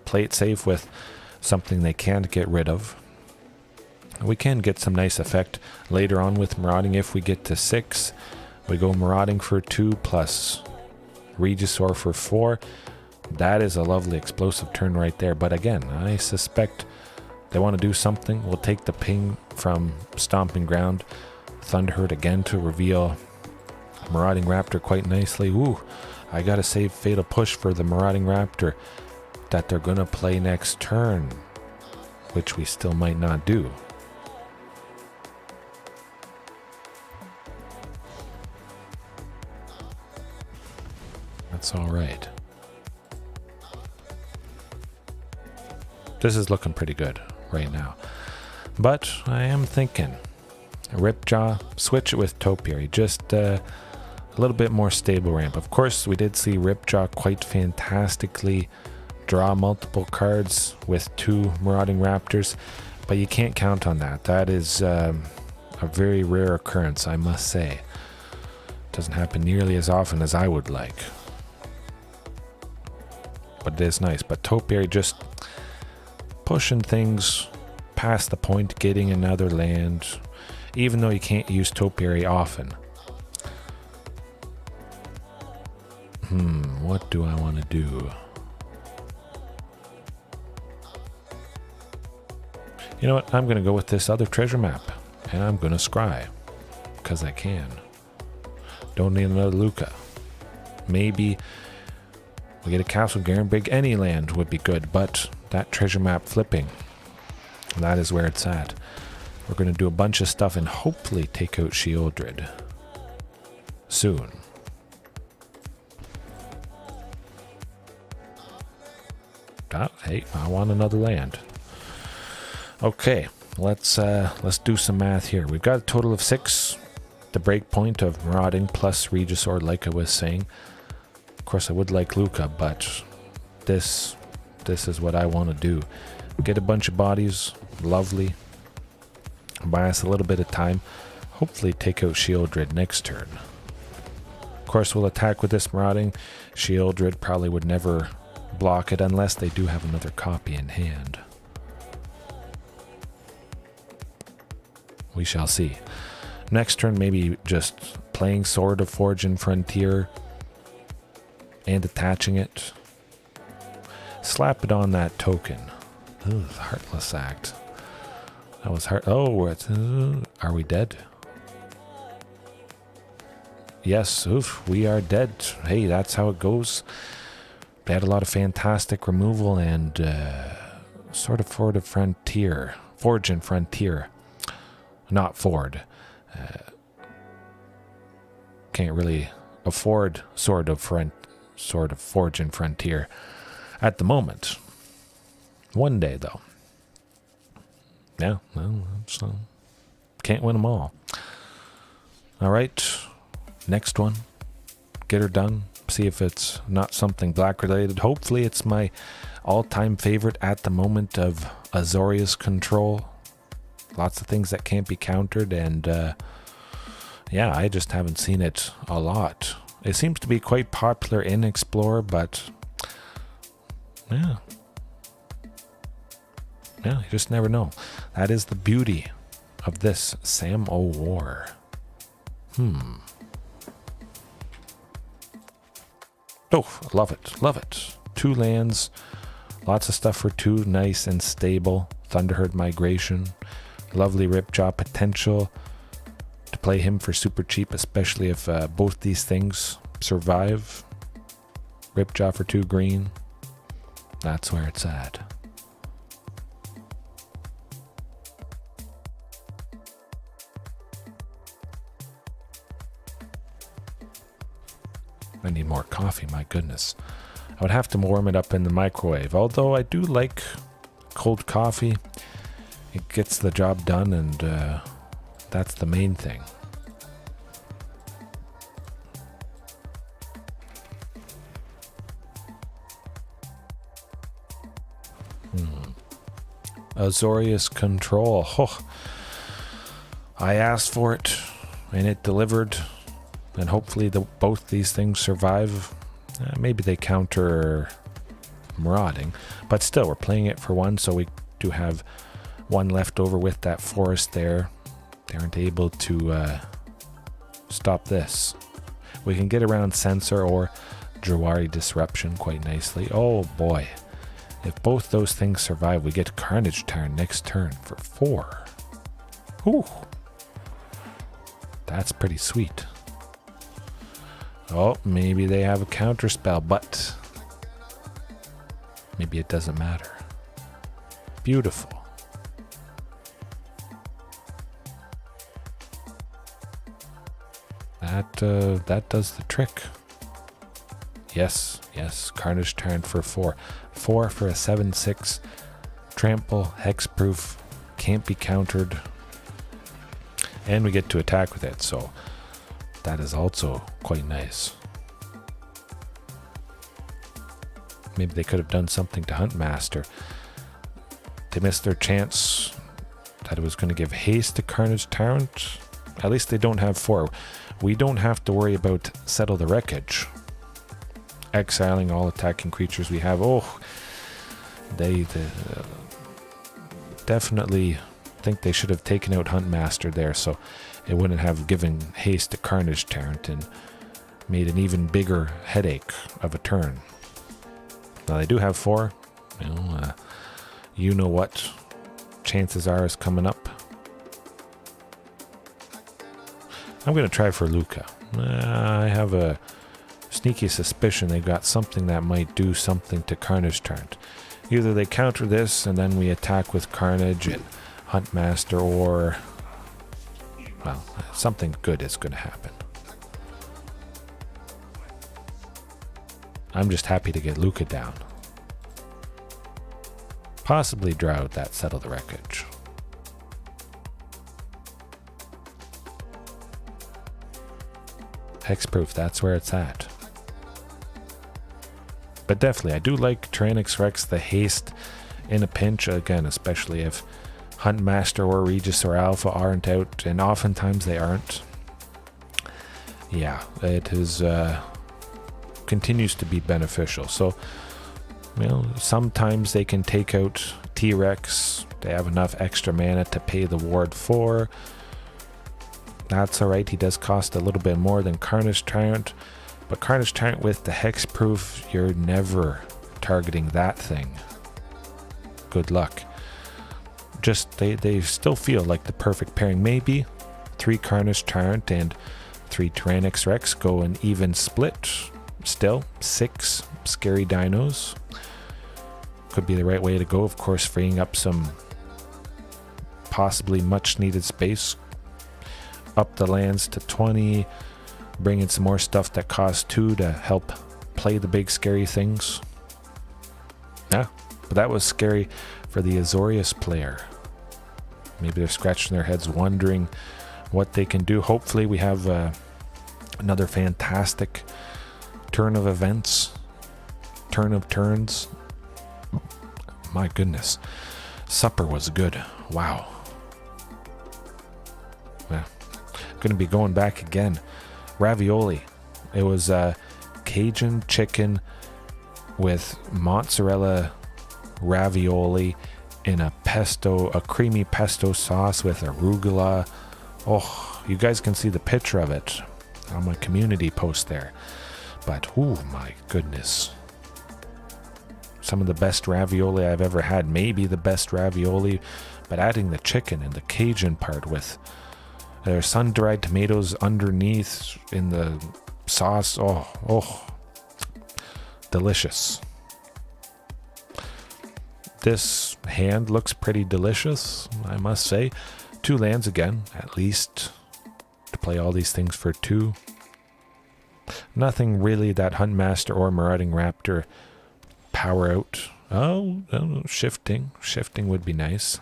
S1: Play it safe with something they can't get rid of. We can get some nice effect later on with marauding if we get to 6. We go marauding for 2 plus Regisaur for 4. That is a lovely explosive turn right there. But again, I suspect they want to do something. We'll take the ping from Stomping Ground. Thunderherd again to reveal Marauding Raptor quite nicely. Ooh, I gotta save Fatal Push for the Marauding Raptor that they're gonna play next turn, which we still might not do. That's alright. This is looking pretty good right now. But I am thinking Ripjaw, switch it with Topiary, just a little bit more stable ramp. Of course, we did see Ripjaw quite fantastically draw multiple cards with 2 Marauding Raptors, but you can't count on that. That is a very rare occurrence, I must say. Doesn't happen nearly as often as I would like. But it is nice. But Topiary just pushing things past the point, getting another land, even though you can't use Topiary often. What do I want to do? You know what? I'm going to go with this other treasure map, and I'm going to scry, because I can. Don't need another Lukka. Maybe we get a Castle Garenbrig. Any land would be good, but that treasure map flipping, that is where it's at. We're going to do a bunch of stuff and hopefully take out Sheoldred soon. Hey, I want another land. Okay, let's do some math here. We've got a total of 6. The break point of Marauding plus Regisaur, like I was saying. Of course, I would like Lukka, but this is what I want to do. Get a bunch of bodies, lovely. Buy us a little bit of time. Hopefully take out Sheoldred next turn. Of course, we'll attack with this Marauding. Sheoldred probably would never block it unless they do have another copy in hand. We shall see. Next turn, maybe just playing Sword of Fortune Frontier and attaching it. Slap it on that token. Ugh, Heartless Act. That was hard. Oh, are we dead? Yes, oof, we are dead. Hey, that's how it goes. They had a lot of fantastic removal and sort of Forge and Frontier. Not Ford. Can't really afford Sword of Forge and Frontier at the moment. One day, though. Yeah, well, can't win them all. All right, next one. Get her done. See if it's not something black related. Hopefully it's my all-time favorite at the moment of Azorius Control. Lots of things that can't be countered, and yeah, I just haven't seen it a lot. It seems to be quite popular in Explorer, but yeah, you just never know. That is the beauty of this Sam O War. Oh, love it, love it. 2 lands, lots of stuff for 2, nice and stable. Thunderherd Migration, lovely Ripjaw potential to play him for super cheap, especially if both these things survive. Ripjaw for 2 green, that's where it's at. I need more coffee, my goodness. I would have to warm it up in the microwave, although I do like cold coffee. It gets the job done, and that's the main thing. Azorius Control. Oh, I asked for it, and it delivered. And hopefully both these things survive. Maybe they counter Marauding, but still, we're playing it for 1, so we do have 1 left over with that forest there. They aren't able to stop this. We can get around Censor or Jawari Disruption quite nicely. Oh boy. If both those things survive, we get Carnage Tyrant next turn for 4. Ooh. That's pretty sweet. Oh, maybe they have a counter spell, but maybe it doesn't matter. Beautiful. That does the trick. Yes, Carnage Tyrant for 4. 4 for a 7/6. Trample, hexproof, can't be countered. And we get to attack with it, so that is also quite nice. Maybe they could have done something to Huntmaster. They missed their chance that it was going to give haste to Carnage Tyrant. At least they don't have 4. We don't have to worry about Settle the Wreckage. Exiling all attacking creatures we have. Oh, they definitely think they should have taken out Huntmaster there, so it wouldn't have given haste to Carnage Tyrant and made an even bigger headache of a turn. Now they do have 4. You know what chances are is coming up. I'm going to try for Lukka. I have a sneaky suspicion they got something that might do something to Carnage Tyrant. Either they counter this and then we attack with Carnage and Huntmaster or... well, something good is going to happen. I'm just happy to get Lukka down. Possibly draw out that Settle the Wreckage. Hexproof, that's where it's at. But definitely, I do like Tyrranax Rex, the haste in a pinch, again, especially if Huntmaster or Regisaur Alpha aren't out, and oftentimes they aren't. Yeah, it is, continues to be beneficial. So, you know, sometimes they can take out T-Rex, they have enough extra mana to pay the ward for. That's alright, he does cost a little bit more than Carnage Tyrant, but Carnage Tyrant with the hexproof, you're never targeting that thing. Good luck. Just, they still feel like the perfect pairing. Maybe 3 Carnage Tyrant and 3 Tyrranax Rex go an even split. Still, 6 scary dinos. Could be the right way to go, of course, freeing up some possibly much needed space. Up the lands to 20, bring in some more stuff that costs 2 to help play the big scary things. Yeah, but that was scary for the Azorius player. Maybe they're scratching their heads wondering what they can do. Hopefully we have another fantastic turn of events, turn of turns. My goodness, supper was good. Wow. Yeah. Going to be going back again. Ravioli. It was Cajun chicken with mozzarella ravioli in a creamy pesto sauce with arugula. Oh, you guys can see the picture of it on my community post there. But, oh my goodness. Some of the best ravioli I've ever had. Maybe the best ravioli. But adding the chicken and the Cajun part with their sun-dried tomatoes underneath in the sauce. Oh, delicious. This hand looks pretty delicious, I must say. 2 lands again, at least, to play all these things for 2. Nothing really that Huntmaster or Marauding Raptor power out. Oh, shifting. Shifting would be nice.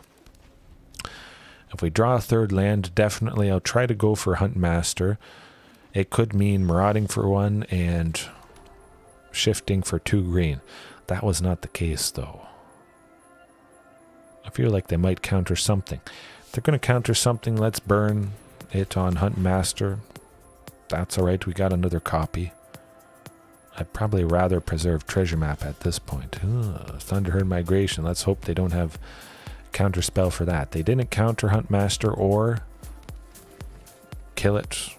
S1: If we draw a 3rd land, definitely I'll try to go for Huntmaster. It could mean Marauding for 1 and shifting for 2 green. That was not the case, though. I feel like they might counter something. If they're going to counter something, let's burn it on Huntmaster. That's alright, we got another copy. I'd probably rather preserve Treasure Map at this point. Thunderherd Migration, let's hope they don't have counter spell for that. They didn't counter Huntmaster or kill it,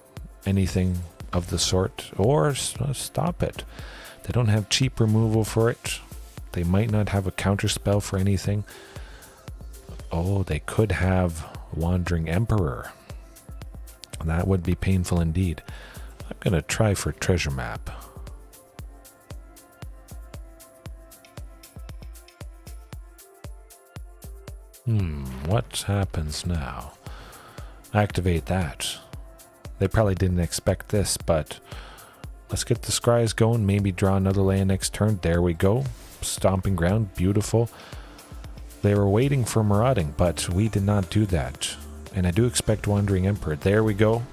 S1: anything of the sort, or stop it. They don't have cheap removal for it. They might not have a counter spell for anything. Oh, they could have Wandering Emperor. That would be painful indeed. I'm gonna try for Treasure Map. What happens now? Activate that. They probably didn't expect this, but let's get the scries going. Maybe draw another land next turn. There we go. Stomping Ground, beautiful. They were waiting for Marauding, but we did not do that. And I do expect Wandering Emperor. There we go.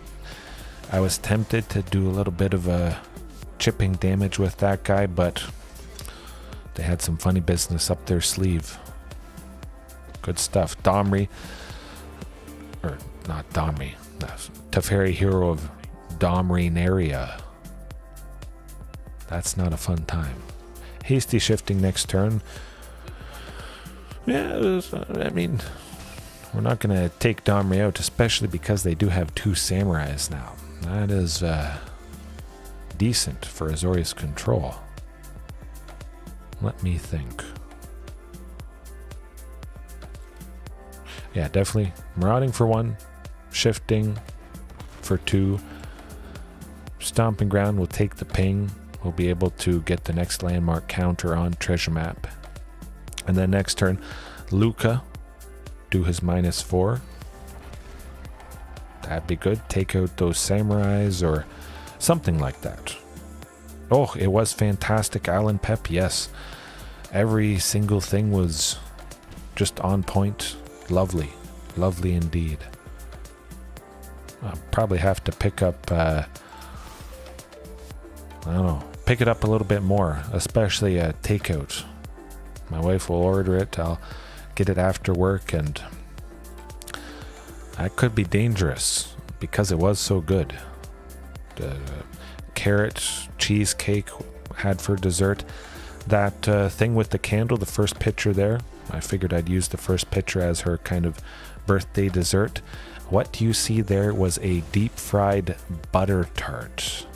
S1: I was tempted to do a little bit of a chipping damage with that guy, but they had some funny business up their sleeve. Good stuff. Domri, or not Domri, Teferi Hero of Domrinaria. That's not a fun time. Hasty shifting next turn. Yeah, I mean, we're not going to take Domri out, especially because they do have 2 samurais now. That is decent for Azorius Control. Let me think. Yeah, definitely. Marauding for 1. Shifting for 2. Stomping Ground will take the ping. We'll be able to get the next landmark counter on Treasure Map. And then next turn, Lukka. do his -4. That'd be good. Take out those samurais or something like that. Oh, it was fantastic. Alan Pep, yes. Every single thing was just on point. Lovely. Lovely indeed. I'll probably have to pick up, I don't know, pick it up a little bit more, especially takeout. My wife will order it. I'll get it after work, and that could be dangerous because it was so good. The carrot cheesecake had for dessert. That thing with the candle, the first picture there, I figured I'd use the first picture as her kind of birthday dessert. What you see there was a deep fried butter tart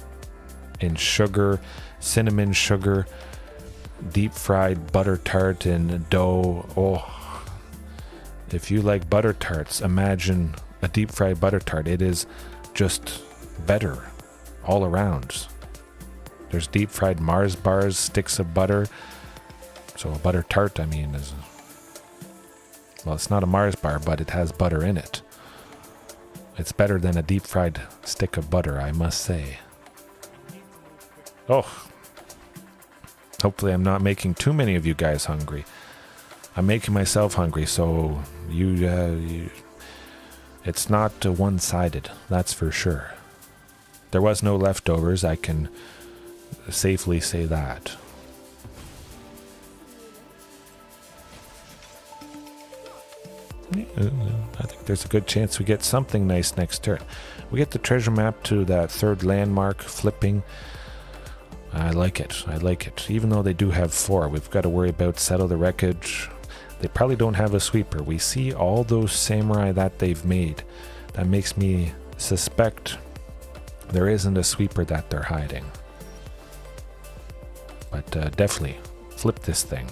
S1: in sugar, cinnamon sugar, deep fried butter tart in dough. Oh, if you like butter tarts, imagine a deep fried butter tart. It is just better all around. There's deep fried Mars bars, sticks of butter. So a butter tart, I mean, is, well, it's not a Mars bar, but it has butter in it. It's better than a deep fried stick of butter, I must say. Oh, hopefully I'm not making too many of you guys hungry. I'm making myself hungry, so it's not one-sided, that's for sure. There was no leftovers, I can safely say that. I think there's a good chance we get something nice next turn. We get the treasure map to that third landmark flipping. I like it. I like it. Even though they do have 4, we've got to worry about settle the wreckage. They probably don't have a sweeper. We see all those samurai that they've made. That makes me suspect there isn't a sweeper that they're hiding. But definitely flip this thing.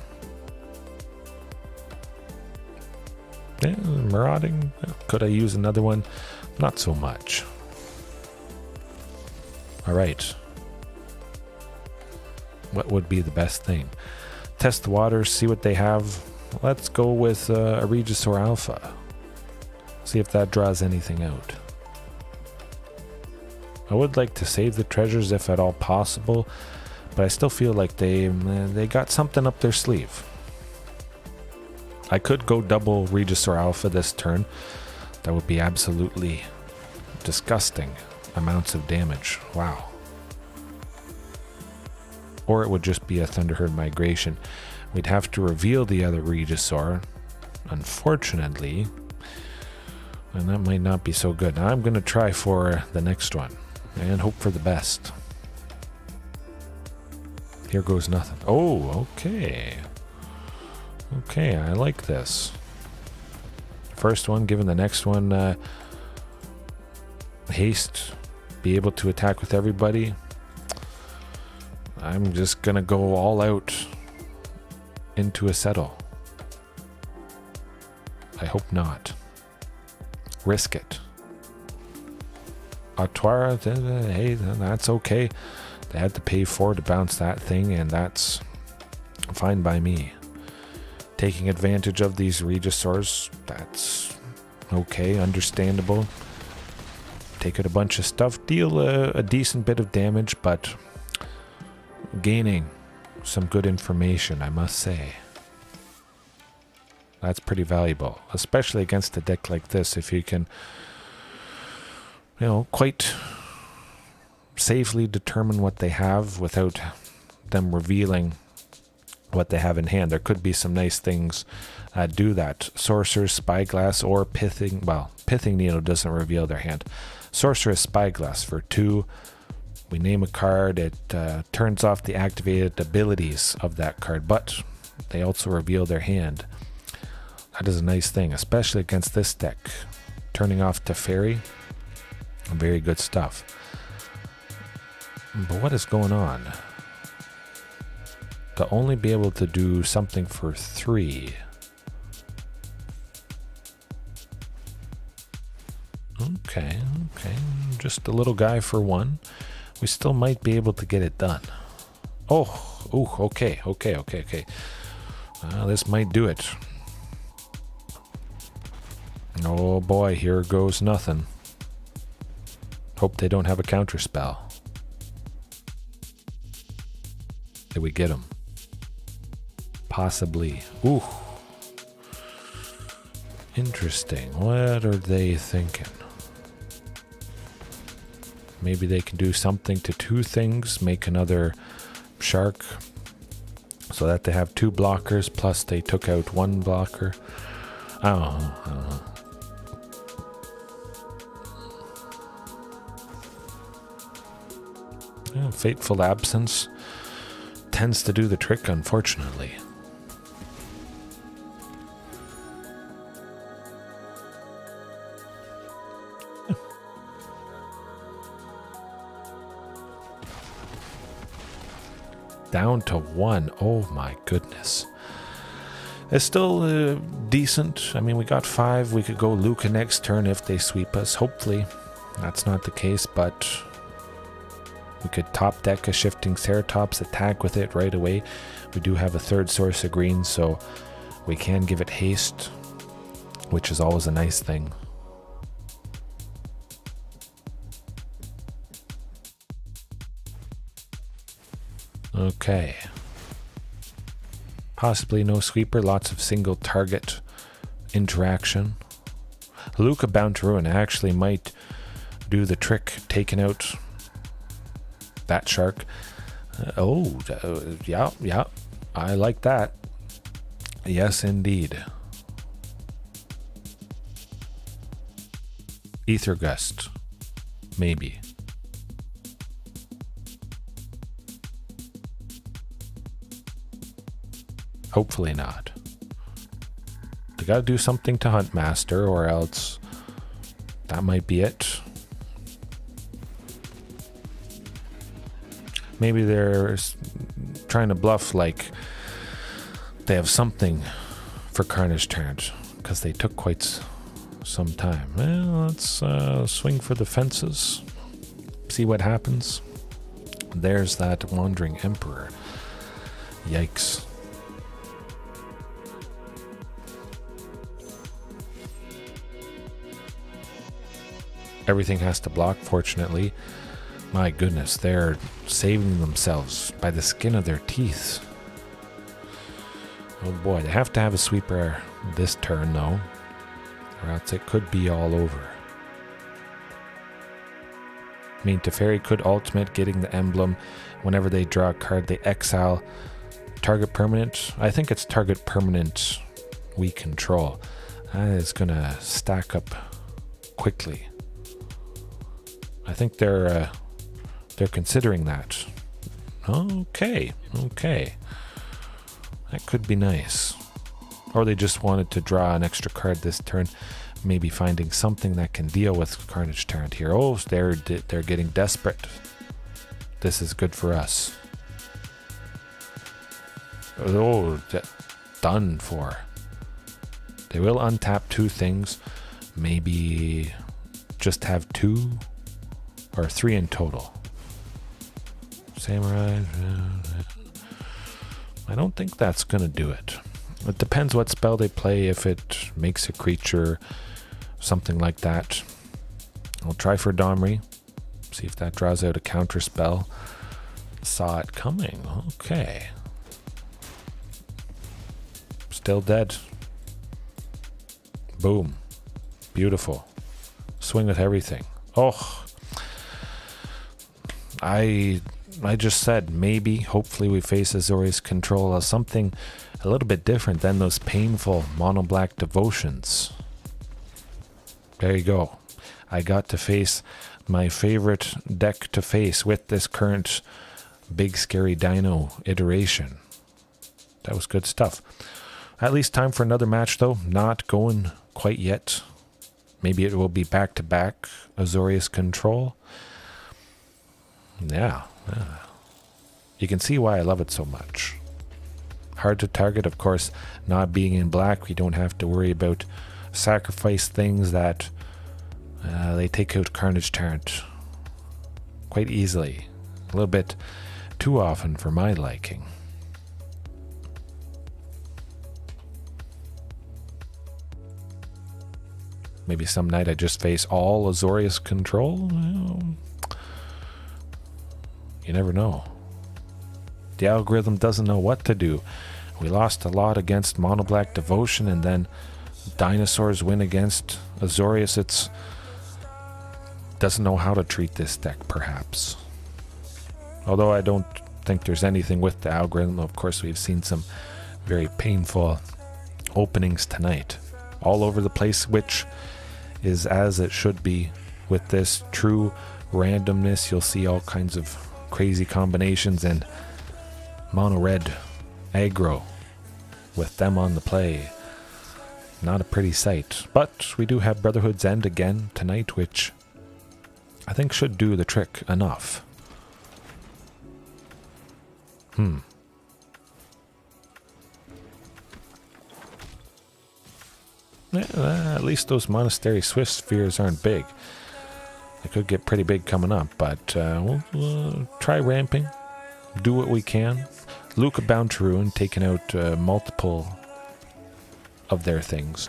S1: Yeah, marauding. Could I use another one? Not so much. Alright. What would be the best thing? Test the waters, see what they have. Let's go with a Regisaur Alpha. See if that draws anything out. I would like to save the treasures if at all possible, but I still feel like they got something up their sleeve. I could go double Regisaur Alpha this turn. That would be absolutely disgusting amounts of damage. Wow. Or it would just be a Thunderherd Migration. We'd have to reveal the other Regisaur, unfortunately, and that might not be so good. Now I'm going to try for the next one and hope for the best. Here goes nothing. Oh, okay. Okay, I like this. First one, given the next one haste, be able to attack with everybody. I'm just gonna go all out into a settle. I hope not. Risk it. Atwara, hey, that's okay. They had to pay 4 to bounce that thing, and that's fine by me. Taking advantage of these Regisaurs, that's okay, understandable. Take out a bunch of stuff, deal a decent bit of damage, but gaining some good information, I must say. That's pretty valuable, especially against a deck like this. If you can, quite safely determine what they have without them revealing what they have in hand. There could be some nice things do that. Sorcerer's Spyglass or Pithing, well, Pithing Needle doesn't reveal their hand. Sorcerer's Spyglass for 2. We name a card, it turns off the activated abilities of that card, but they also reveal their hand. That is a nice thing, especially against this deck. Turning off Teferi, very good stuff. But what is going on? To only be able to do something for 3. Okay. Just a little guy for 1. We still might be able to get it done. Okay. This might do it. Oh boy, here goes nothing. Hope they don't have a counter spell. Did we get him? Possibly. Ooh. Interesting. What are they thinking? Maybe they can do something to two things, make another shark so that they have two blockers, plus they took out one blocker. I don't know. Yeah, Fateful Absence tends to do the trick, unfortunately. Down to one. Oh my goodness. It's still decent. I mean, we got 5. We could go Lukka next turn if they sweep us. Hopefully that's not the case, but we could top deck a Shifting Ceratops, attack with it right away. We do have a 3rd source of green, so we can give it haste, which is always a nice thing. Okay. Possibly no sweeper, lots of single target interaction. Lukka Bound to Ruin actually might do the trick, taking out that shark. Yeah, I like that. Yes, indeed. Ether Gust, maybe. Hopefully not. They gotta do something to Huntmaster, or else that might be it. Maybe they're trying to bluff like they have something for Carnage Tyrant, because they took quite some time. Well, let's swing for the fences, see what happens. There's that Wandering Emperor. Yikes. Everything has to block, fortunately. My goodness, they're saving themselves by the skin of their teeth. Oh boy, they have to have a sweeper this turn though, or else it could be all over. I mean, Teferi could ultimate, getting the emblem. Whenever they draw a card, they exile target permanent. I think it's target permanent we control. That is gonna stack up quickly. I think they're considering that. Okay. That could be nice. Or they just wanted to draw an extra card this turn, maybe finding something that can deal with Carnage Tyrant here. Oh, they're getting desperate. This is good for us. Oh, done for. They will untap 2 things. Maybe just have 2 or 3 in total. Samurai. I don't think that's gonna do it. It depends what spell they play. If it makes a creature, something like that. I'll try for Domri. See if that draws out a counter spell. Saw it coming. Okay. Still dead. Boom. Beautiful. Swing with everything. Oh. I just said maybe, hopefully we face Azorius Control as something a little bit different than those painful mono black devotions. There you go. I got to face my favorite deck to face with this current big scary Dino iteration. That was good stuff. At least time for another match though. Not going quite yet. Maybe it will be back to back Azorius Control. Yeah. You can see why I love it so much. Hard to target, of course. Not being in black, we don't have to worry about sacrifice things that they take out Carnage Tyrant quite easily. A little bit too often for my liking. Maybe some night I just face all Azorius Control. You never know. The algorithm doesn't know what to do. We lost a lot against Mono Black Devotion, and then Dinosaurs win against Azorius. It's doesn't know how to treat this deck, perhaps. Although I don't think there's anything with the algorithm. Of course, we've seen some very painful openings tonight. All over the place, which is as it should be with this true randomness. You'll see all kinds of crazy combinations, and mono red aggro with them on the play. Not a pretty sight. But we do have Brotherhood's End again tonight, which I think should do the trick enough. Yeah, at least those Monastery Swift Spheres aren't big. They could get pretty big coming up, but we'll try ramping. Do what we can. Lukka bound to ruin, taking out multiple of their things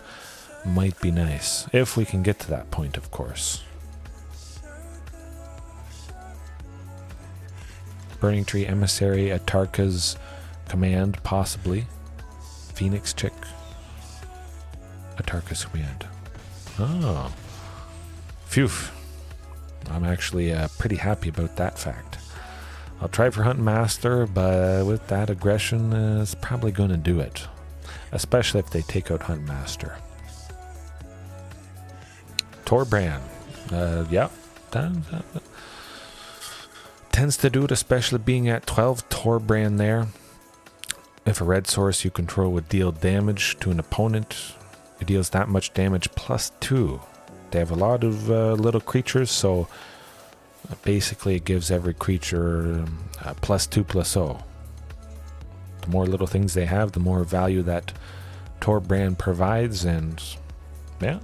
S1: might be nice. If we can get to that point, of course. Burning Tree Emissary, Atarka's Command, possibly. Phoenix Chick. Atarka's Command. Oh. Phew. I'm actually pretty happy about that fact. I'll try for Huntmaster, but with that aggression, it's probably going to do it. Especially if they take out Huntmaster. Torbrand. Yeah. Tends to do it, especially being at 12. Torbrand there. If a red source you control would deal damage to an opponent, it deals that much damage +2. They have a lot of little creatures, so basically it gives every creature +2/+0. The more little things they have, the more value that Torbrand provides, and yeah,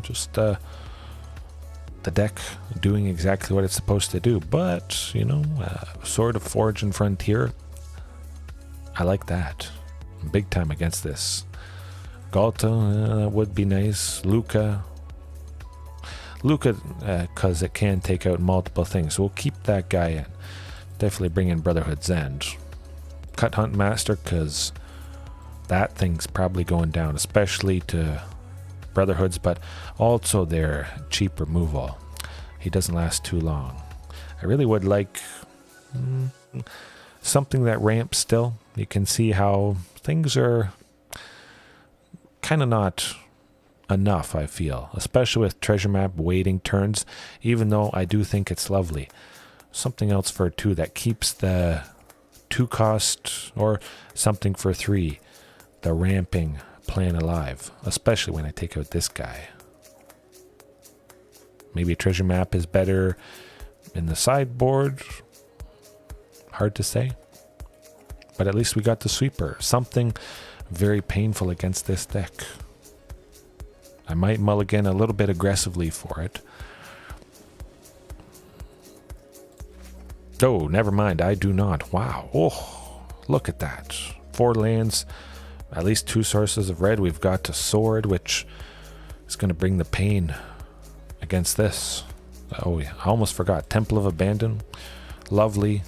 S1: just the deck doing exactly what it's supposed to do. But, you know, Sword of Forge and Frontier, I like that. Big time against this. Ghalta would be nice. Lukka, because it can take out multiple things. So we'll keep that guy in. Definitely bring in Brotherhood's End. Cut Huntmaster, because that thing's probably going down, especially to Brotherhood's, but also their cheap removal. He doesn't last too long. I really would like something that ramps still. You can see how things are kind of not enough, I feel, especially with treasure map waiting turns, even though I do think it's lovely. Something else for 2 that keeps the 2 cost, or something for 3, the ramping plan alive, especially when I take out this guy. Maybe treasure map is better in the sideboard. Hard to say. But at least we got the sweeper. Something very painful against this deck. I might mulligan a little bit aggressively for it. Oh, never mind. I do not. Wow. Oh, look at that. 4 lands. At least 2 sources of red. We've got a sword, which is going to bring the pain against this. Oh, yeah. I almost forgot. Temple of Abandon. Lovely.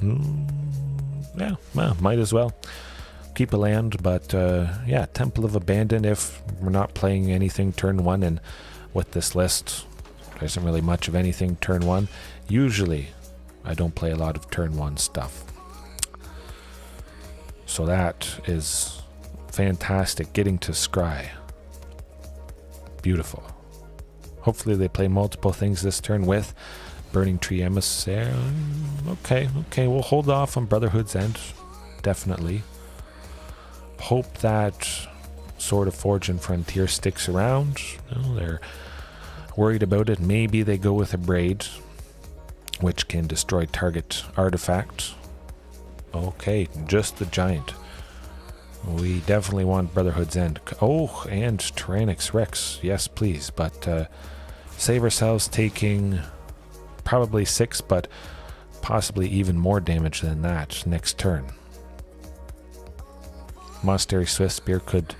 S1: Yeah, well, might as well keep a land, but yeah, Temple of Abandon if we're not playing anything turn 1, and with this list, there isn't really much of anything turn 1. Usually, I don't play a lot of turn 1 stuff. So that is fantastic. Getting to Scry. Beautiful. Hopefully they play multiple things this turn with Burning Tree Emissary. Okay, we'll hold off on Brotherhood's End. Definitely. Hope that Sword of Forge and Frontier sticks around. No, they're worried about it. Maybe they go with a Braid, which can destroy target artifact. Okay, just the Giant. We definitely want Brotherhood's End. Oh, and Tyrranax Rex. Yes, please. But save ourselves taking probably 6, but possibly even more damage than that next turn. Monastery Swift Spear could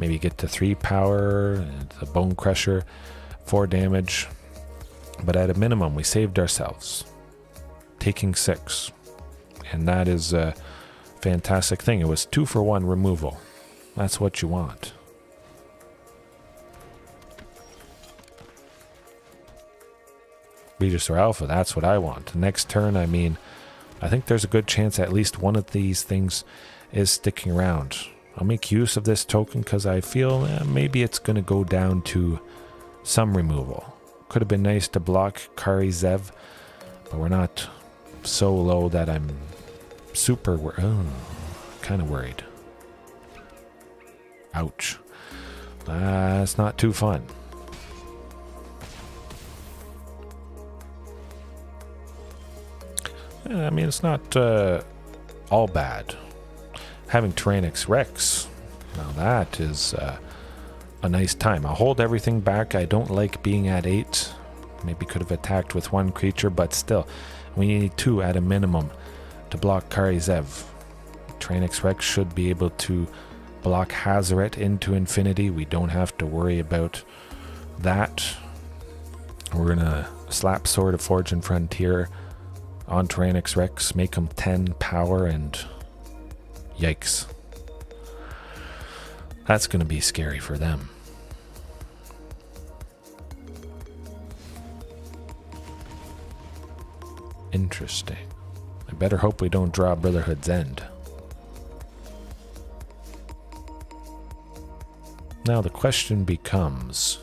S1: maybe get to 3 power, and the Bone Crusher, 4 damage. But at a minimum, we saved ourselves, taking 6. And that is a fantastic thing. It was 2 for 1 removal. That's what you want. Regisaur Alpha, that's what I want. Next turn, I mean, I think there's a good chance at least one of these things is sticking around. I'll make use of this token because I feel maybe it's going to go down to some removal. Could have been nice to block Kari Zev, but we're not so low that I'm super kind of worried. Ouch. That's not too fun. I mean, it's not all bad. Having Tyrranax Rex, now that is a nice time. I'll hold everything back. I don't like being at 8. Maybe could have attacked with 1 creature, but still, we need 2 at a minimum to block Kari Zev. Tyrranax Rex should be able to block Hazoret into infinity. We don't have to worry about that. We're gonna slap Sword of Fortune Frontier on Tyrranax Rex, make him 10 power, and yikes. That's going to be scary for them. Interesting. I better hope we don't draw Brotherhood's End. Now the question becomes...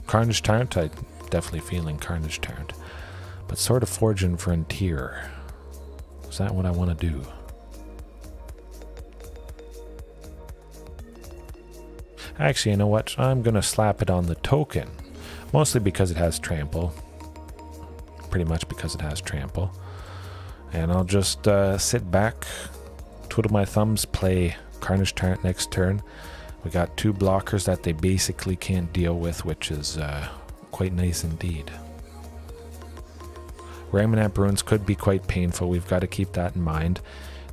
S1: Carnage Tyrant, I definitely feeling Carnage Tyrant. But Sword of Fortune Frontier. Is that what I want to do? Actually, you know what? I'm going to slap it on the token. Mostly because it has trample. Pretty much because it has trample. And I'll just sit back, twiddle my thumbs, play Carnage Tyrant next turn. We got 2 blockers that they basically can't deal with, which is quite nice indeed. Ramanap Runes could be quite painful. We've got to keep that in mind.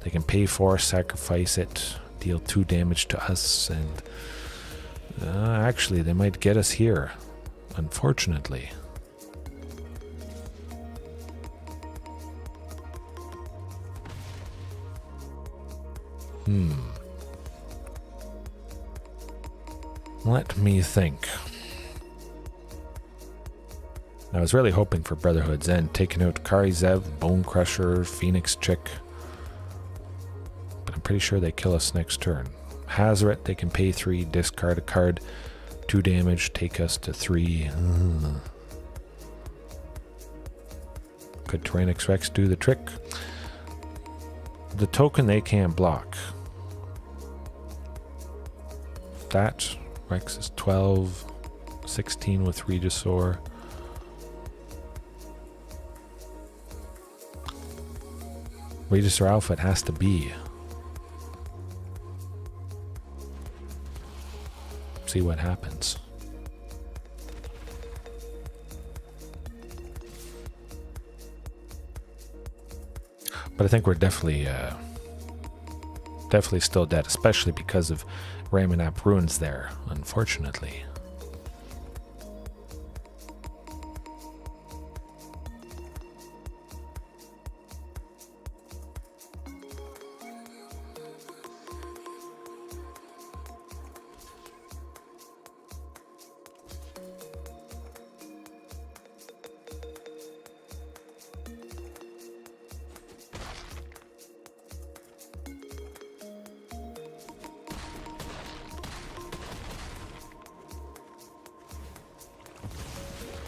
S1: They can pay 4, sacrifice it, deal 2 damage to us, and actually they might get us here, unfortunately. Let me think. I was really hoping for Brotherhood's End, taking out Kari Zev, Bone Crusher, Phoenix Chick. But I'm pretty sure they kill us next turn. Hazoret, they can pay 3, discard a card, 2 damage, take us to 3. Could Tyrranax Rex do the trick? The token they can't block. That, Rex is 12, 16 with Regisaur. Regisaur Alpha, it has to be. See what happens. But I think we're definitely still dead, especially because of Ramanap Runes there, unfortunately.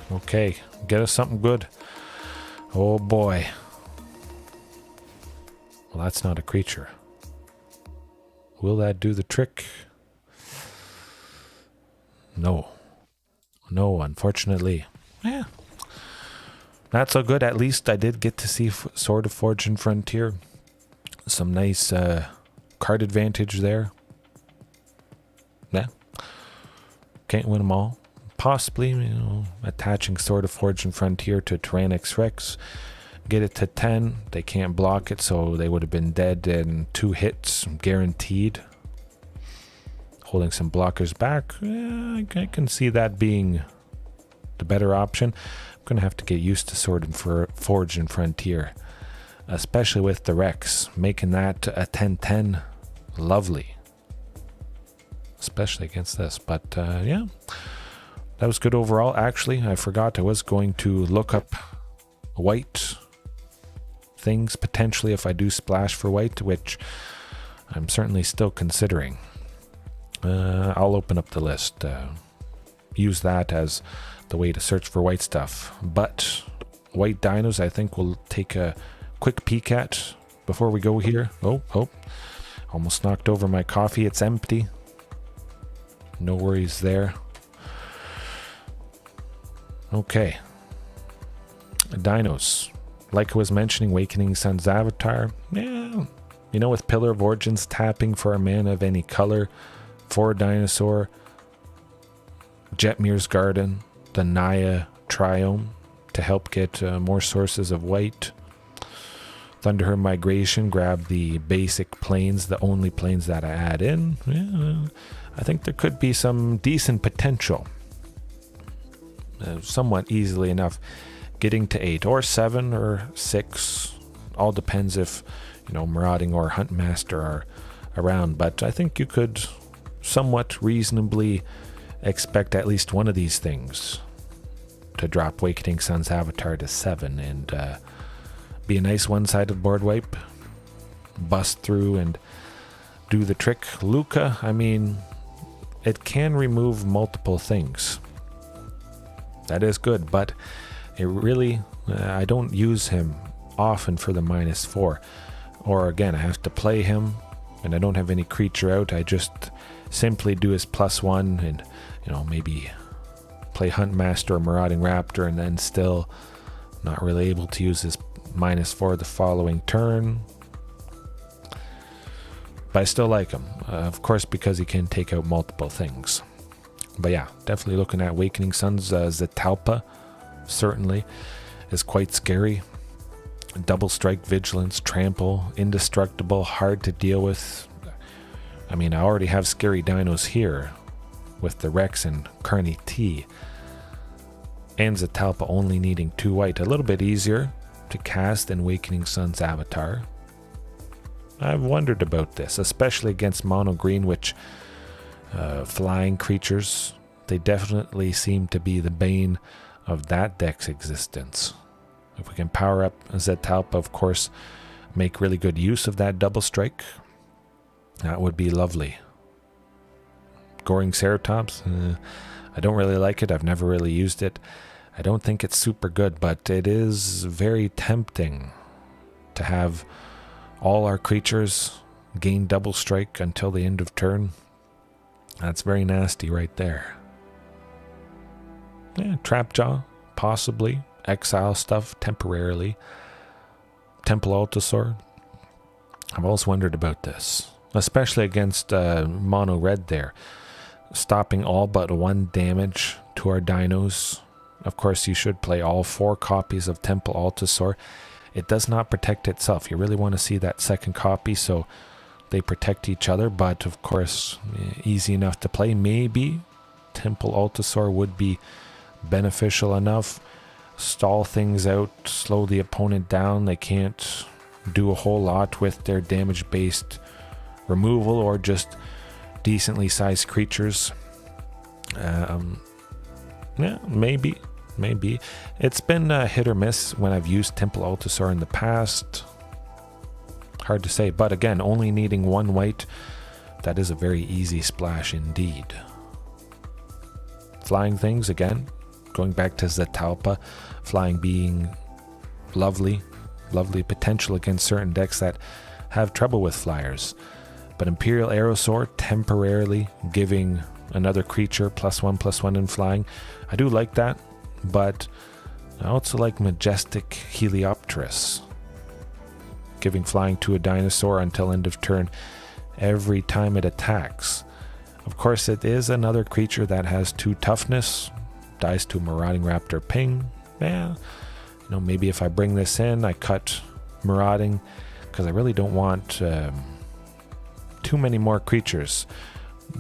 S1: Okay, get us something good. Oh boy. Well, that's not a creature. Will that do the trick? No. No, unfortunately. Yeah. Not so good. At least I did get to see Sword of Fortune Frontier. Some nice card advantage there. Yeah. Can't win them all. Possibly, attaching Sword of Fortune Frontier to Tyrranax Rex get it to 10. They can't block it, so they would have been dead in 2 hits, guaranteed. Holding some blockers back, yeah, I can see that being the better option. I'm going to have to get used to Sword and Forge and Frontier, especially with the Rex. Making that a 10-10, lovely. Especially against this, but yeah. That was good overall. Actually, I forgot I was going to look up white things, potentially, if I do splash for white, which I'm certainly still considering. I'll open up the list. Use that as the way to search for white stuff. But white dinos, I think we'll take a quick peek at before we go here. Oh, almost knocked over my coffee. It's empty. No worries there. Okay. Dinos. Like I was mentioning, Awakening Sun's Avatar. Yeah. You know, with Pillar of Origins tapping for a mana of any color, for a dinosaur, Jetmir's Garden, the Naya Triome to help get more sources of white. Thunderherd Migration, grab the basic planes, the only planes that I add in. Yeah, I think there could be some decent potential. Somewhat easily enough getting to 8 or 7 or 6. All depends if, you know, Marauding or Huntmaster are around. But I think you could somewhat reasonably expect at least one of these things to drop Awakening Sun's Avatar to 7 and be a nice one-sided board wipe. Bust through and do the trick. Lukka, I mean, it can remove multiple things. That is good, but it really, I don't use him often for the -4. Or again, I have to play him and I don't have any creature out. I just simply do his +1 and, you know, maybe play Huntmaster or Marauding Raptor and then still not really able to use his -4 the following turn. But I still like him, of course, because he can take out multiple things. But yeah, definitely looking at Awakening Sun's Zetalpa, certainly, is quite scary. Double Strike, Vigilance, Trample, Indestructible, hard to deal with. I mean, I already have scary dinos here with the Rex and Carnage T. And Zetalpa only needing 2 white. A little bit easier to cast than Awakening Sun's Avatar. I've wondered about this, especially against mono green, which flying creatures, they definitely seem to be the bane of that deck's existence. If we can power up Zetalpa, of course, make really good use of that double strike, that would be lovely. Goring Ceratops, I don't really like it. I've never really used it. I don't think it's super good, but it is very tempting to have all our creatures gain double strike until the end of turn. That's very nasty right there. Yeah, Trapjaw, possibly. Exile stuff temporarily. Temple Altosaur. I've always wondered about this, especially against mono red there. Stopping all but 1 damage to our dinos. Of course, you should play all 4 copies of Temple Altosaur. It does not protect itself. You really want to see that second copy so they protect each other, but of course, easy enough to play. Maybe Temple Altosaur would be beneficial enough. Stall things out, slow the opponent down. They can't do a whole lot with their damage-based removal or just decently sized creatures. Yeah, maybe. It's been hit or miss when I've used Temple Altosaur in the past. Hard to say, but again, only needing 1 white, that is a very easy splash indeed. Flying things, again, going back to Zetalpa, flying being lovely potential against certain decks that have trouble with flyers. But Imperial Aerosaur, temporarily giving another creature +1/+1 in flying. I do like that, but I also like Majestic Heliopterus, giving flying to a dinosaur until end of turn every time it attacks. Of course, it is another creature that has 2 toughness, dies to Marauding Raptor ping. Yeah, You know, maybe if I bring this in, I cut Marauding, because I really don't want too many more creatures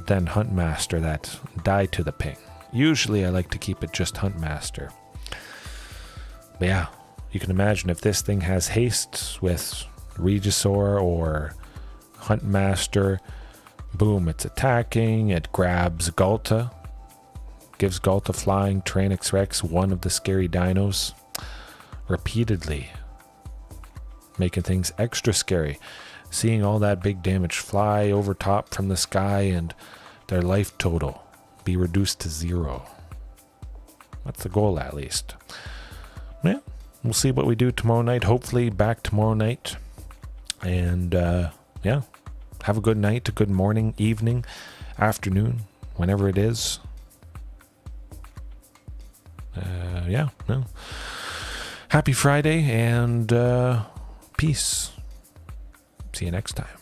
S1: than Huntmaster that die to the ping. Usually I like to keep it just Huntmaster. But yeah, you can imagine if this thing has haste with Regisaur or Huntmaster, boom, it's attacking, it grabs Ghalta, gives Ghalta flying, Tyrranax Rex, one of the scary dinos, repeatedly, making things extra scary. Seeing all that big damage fly over top from the sky and their life total be reduced to 0. That's the goal, at least. Yeah, we'll see what we do tomorrow night. Hopefully back tomorrow night. And yeah, have a good night, a good morning, evening, afternoon, whenever it is. Yeah, no. Happy Friday and peace. See you next time.